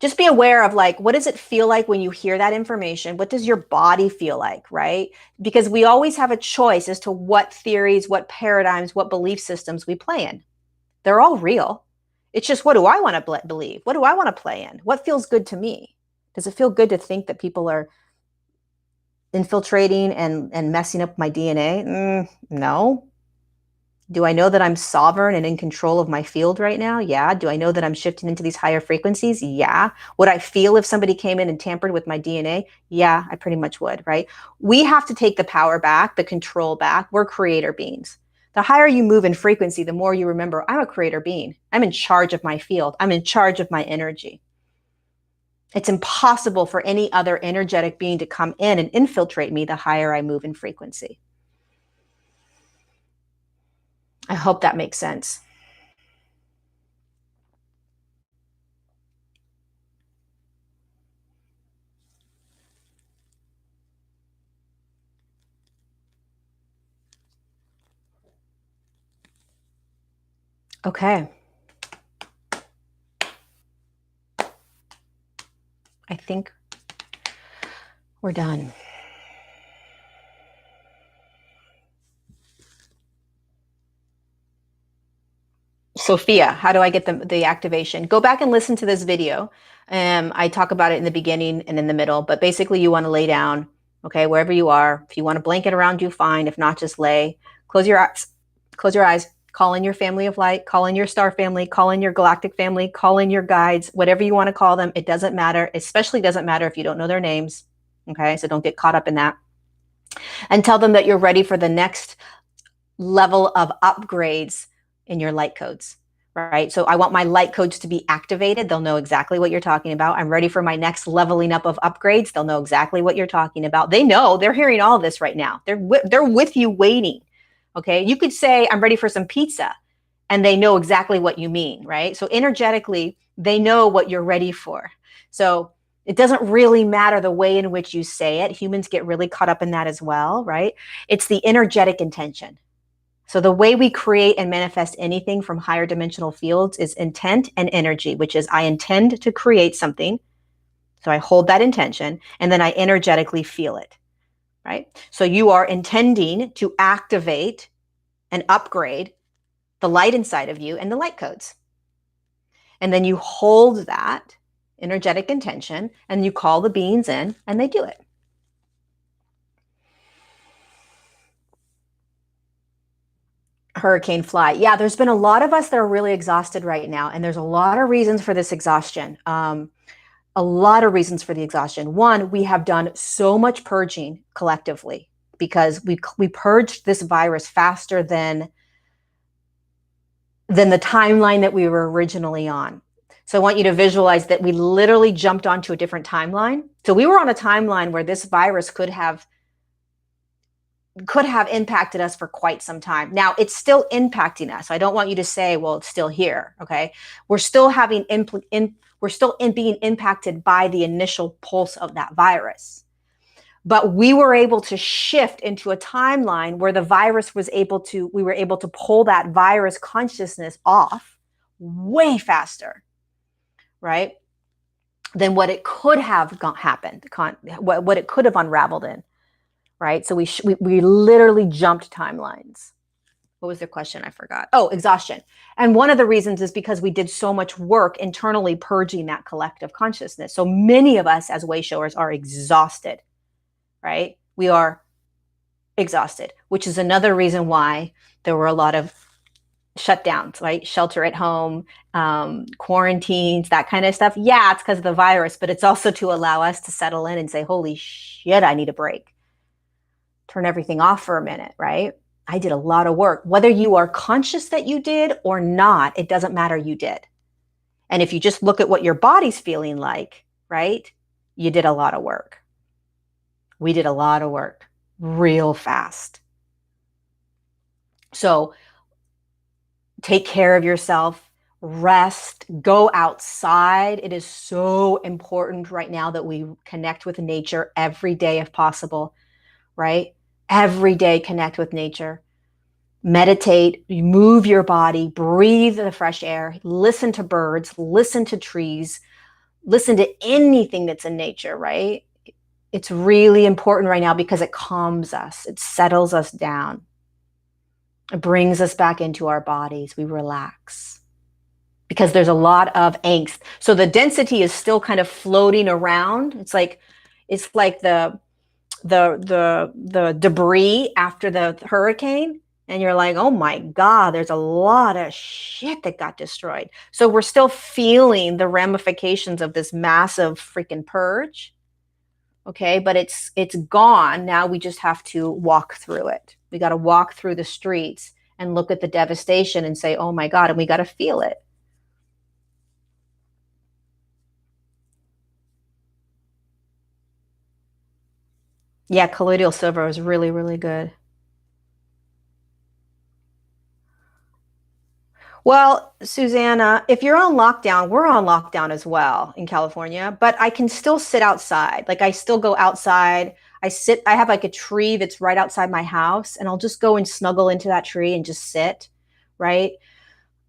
Just be aware of, like, what does it feel like when you hear that information? What does your body feel like, right? Because we always have a choice as to what theories, what paradigms, what belief systems we play in. They're all real. It's just, what do I want to believe? What do I want to play in? What feels good to me? Does it feel good to think that people are infiltrating and messing up my DNA? No. Do I know that I'm sovereign and in control of my field right now? Yeah. Do I know that I'm shifting into these higher frequencies? Yeah. Would I feel if somebody came in and tampered with my DNA? Yeah, I pretty much would, right? We have to take the power back, the control back. We're creator beings. The higher you move in frequency, the more you remember, I'm a creator being. I'm in charge of my field. I'm in charge of my energy. It's impossible for any other energetic being to come in and infiltrate me the higher I move in frequency. I hope that makes sense. Okay. I think we're done. Sophia, how do I get the activation? Go back and listen to this video. I talk about it in the beginning and in the middle, but basically you want to lay down, okay, wherever you are. If you want a blanket around you, fine. If not, just lay. Close your eyes. Call in your family of light, call in your star family, call in your galactic family, call in your guides, whatever you want to call them. It doesn't matter. Especially doesn't matter if you don't know their names. Okay, so don't get caught up in that. And tell them that you're ready for the next level of upgrades in your light codes, right? So I want my light codes to be activated. They'll know exactly what you're talking about. I'm ready for my next leveling up of upgrades. They'll know exactly what you're talking about. They know, they're hearing all of this right now. They're with you waiting. Okay. You could say, I'm ready for some pizza, and they know exactly what you mean, right? So energetically, they know what you're ready for. So it doesn't really matter the way in which you say it. Humans get really caught up in that as well, right? It's the energetic intention. So the way we create and manifest anything from higher dimensional fields is intent and energy, which is I intend to create something. So I hold that intention and then I energetically feel it, right? So you are intending to activate and upgrade the light inside of you and the light codes. And then you hold that energetic intention and you call the beings in and they do it. Hurricane fly. Yeah, there's been a lot of us that are really exhausted right now, and there's a lot of reasons for this exhaustion. A lot of reasons for the exhaustion. One, we have done so much purging collectively because we purged this virus faster than the timeline that we were originally on. So I want you to visualize that we literally jumped onto a different timeline. So we were on a timeline where this virus could have impacted us for quite some time. Now it's still impacting us. I don't want you to say, well, it's still here. Okay. We're still having being impacted by the initial pulse of that virus. But we were able to shift into a timeline where we were able to pull that virus consciousness off way faster, right? Than what it could have happened, what it could have unraveled in. right? So we literally jumped timelines. What was the question? I forgot. Oh, exhaustion. And one of the reasons is because we did so much work internally purging that collective consciousness. So many of us as way showers are exhausted, right? We are exhausted, which is another reason why there were a lot of shutdowns, right? Shelter at home, quarantines, that kind of stuff. Yeah, it's because of the virus, but it's also to allow us to settle in and say, holy shit, I need a break. Turn everything off for a minute, right? I did a lot of work. Whether you are conscious that you did or not, it doesn't matter, you did. And if you just look at what your body's feeling like, right? You did a lot of work. We did a lot of work real fast. So take care of yourself, rest, go outside. It is so important right now that we connect with nature every day if possible, right? Every day connect with nature. Meditate, move your body, breathe the fresh air, listen to birds, listen to trees, listen to anything that's in nature, right? It's really important right now because it calms us, it settles us down. It brings us back into our bodies. We relax because there's a lot of angst. So the density is still kind of floating around. It's like the debris after the hurricane. And you're like, oh my God, there's a lot of shit that got destroyed. So we're still feeling the ramifications of this massive freaking purge. Okay, but it's gone. Now we just have to walk through it. We got to walk through the streets and look at the devastation and say, oh my God, and we got to feel it. Yeah, colloidal silver is really, really good. Well, Susanna, if you're on lockdown, we're on lockdown as well in California, but I can still sit outside. Like I still go outside. I have like a tree that's right outside my house, and I'll just go and snuggle into that tree and just sit, right?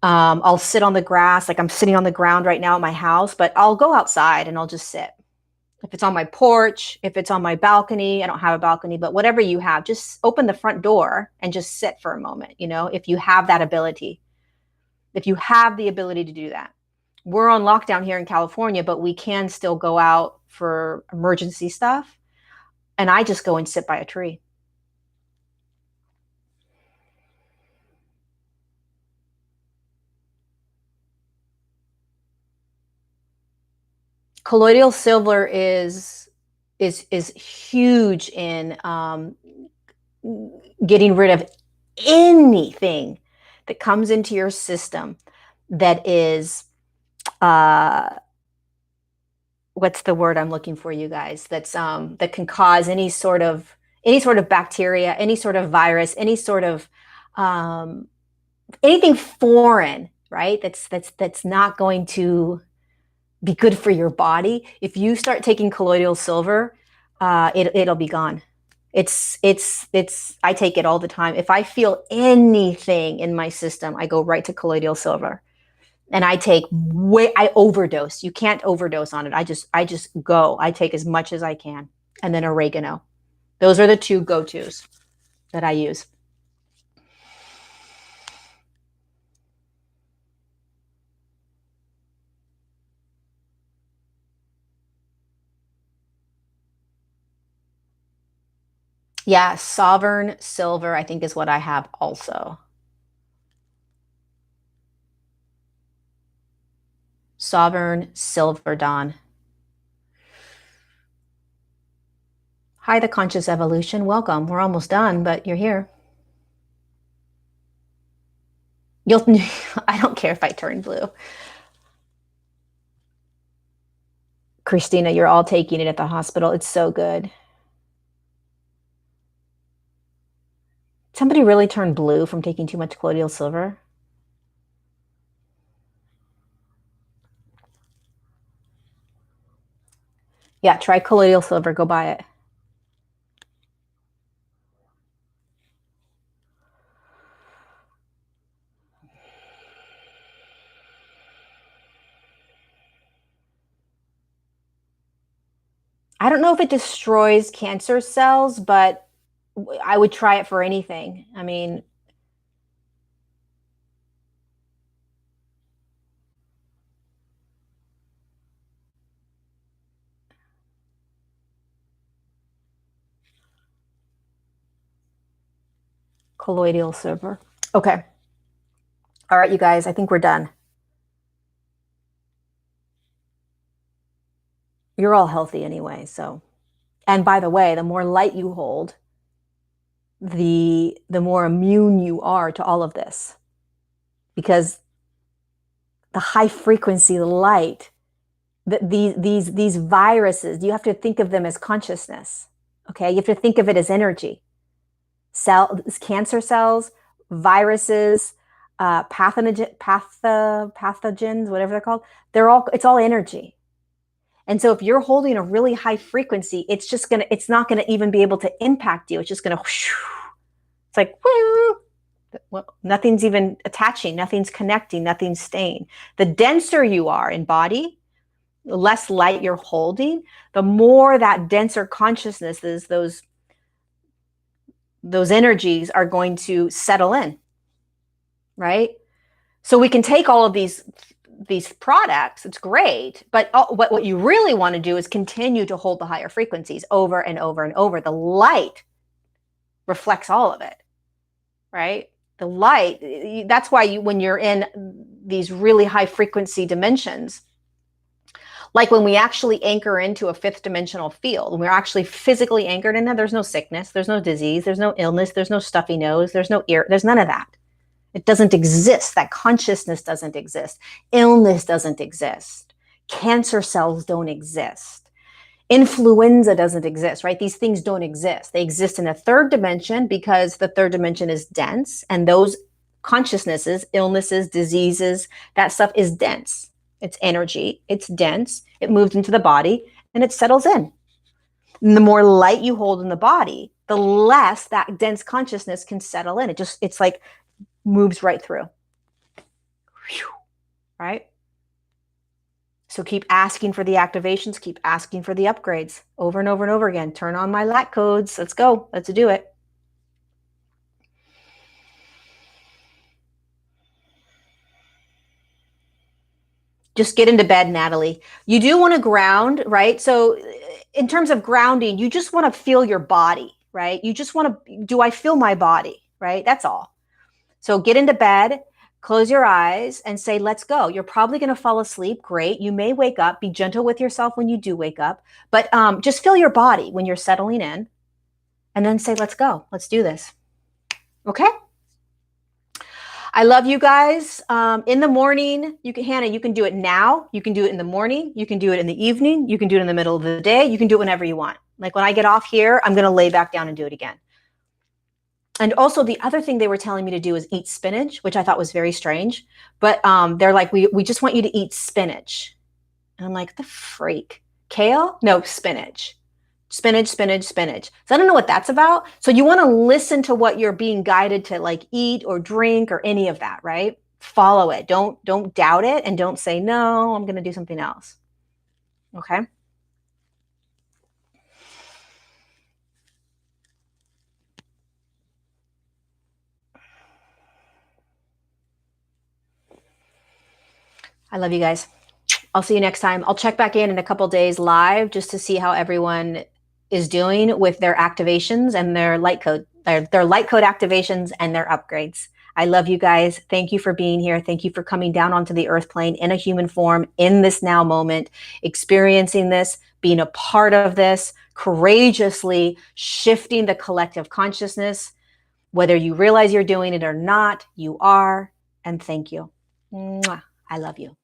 I'll sit on the grass, like I'm sitting on the ground right now at my house, but I'll go outside and I'll just sit. If it's on my porch, if it's on my balcony, I don't have a balcony, but whatever you have, just open the front door and just sit for a moment, if you have that ability, if you have the ability to do that. We're on lockdown here in California, but we can still go out for emergency stuff. And I just go and sit by a tree. Colloidal silver is huge in getting rid of anything that comes into your system that is what's the word I'm looking for, you guys, that can cause any sort of bacteria, any sort of virus, any sort of anything foreign, right? That's not going to be good for your body. If you start taking colloidal silver, it'll be gone. It's I take it all the time. If I feel anything in my system, I go right to colloidal silver. And I overdose. You can't overdose on it. I just go. I take as much as I can. And then oregano. Those are the two go-tos that I use. Yeah, sovereign silver, I think, is what I have also. Sovereign silver, Dawn. Hi, the conscious evolution. Welcome. We're almost done, but you're here. You'll I don't care if I turn blue. Christina, you're all taking it at the hospital. It's so good. Somebody really turned blue from taking too much colloidal silver. Yeah, try colloidal silver. Go buy it. I don't know if it destroys cancer cells, but I would try it for anything. I mean, colloidal silver. Okay. All right, you guys, I think we're done. You're all healthy anyway, so. And by the way, the more light you hold, the more immune you are to all of this. Because the high frequency light, these viruses, you have to think of them as consciousness. Okay, you have to think of it as energy. Cancer cells, viruses, pathogens, whatever they're called, it's all energy. And so if you're holding a really high frequency, it's not gonna even be able to impact you. It's just gonna, it's like, well, nothing's even attaching, nothing's connecting, nothing's staying. The denser you are in body, the less light you're holding, the more that denser consciousness is, those energies are going to settle in, right? So we can take all of these products, it's great, but what you really want to do is continue to hold the higher frequencies over and over and over. The light reflects all of it, right? The light, that's why when you're in these really high frequency dimensions, like when we actually anchor into a fifth dimensional field, and we're actually physically anchored in there, there's no sickness, there's no disease, there's no illness, there's no stuffy nose, there's no ear, there's none of that. It doesn't exist. That consciousness doesn't exist. Illness doesn't exist. Cancer cells don't exist. Influenza doesn't exist, right? These things don't exist. They exist in a third dimension because the third dimension is dense, and those consciousnesses, illnesses, diseases, that stuff is dense. It's energy, it's dense, it moves into the body, and it settles in. And the more light you hold in the body, the less that dense consciousness can settle in. It's like moves right through. Right? So keep asking for the activations, keep asking for the upgrades over and over and over again. Turn on my lat codes. Let's go. Let's do it. Just get into bed, Natalie. You do want to ground, right? So in terms of grounding, you just want to feel your body, right? You just want to, do I feel my body, right? That's all. So get into bed, close your eyes and say, let's go. You're probably going to fall asleep. Great. You may wake up. Be gentle with yourself when you do wake up, but just feel your body when you're settling in and then say, let's go. Let's do this. Okay. I love you guys. In the morning, Hannah, you can do it now. You can do it in the morning. You can do it in the evening. You can do it in the middle of the day. You can do it whenever you want. Like when I get off here, I'm going to lay back down and do it again. And also the other thing they were telling me to do is eat spinach, which I thought was very strange. But they're like, we just want you to eat spinach. And I'm like, the freak? Kale? No, spinach. Spinach, spinach, spinach. So I don't know what that's about. So you want to listen to what you're being guided to like eat or drink or any of that, right? Follow it. Don't doubt it and don't say, no, I'm going to do something else. Okay? I love you guys. I'll see you next time. I'll check back in a couple days live just to see how everyone is doing with their activations and their light code, their light code activations and their upgrades. I love you guys. Thank you for being here. Thank you for coming down onto the earth plane in a human form in this now moment, experiencing this, being a part of this, courageously shifting the collective consciousness. Whether you realize you're doing it or not, you are. And thank you. Mwah. I love you.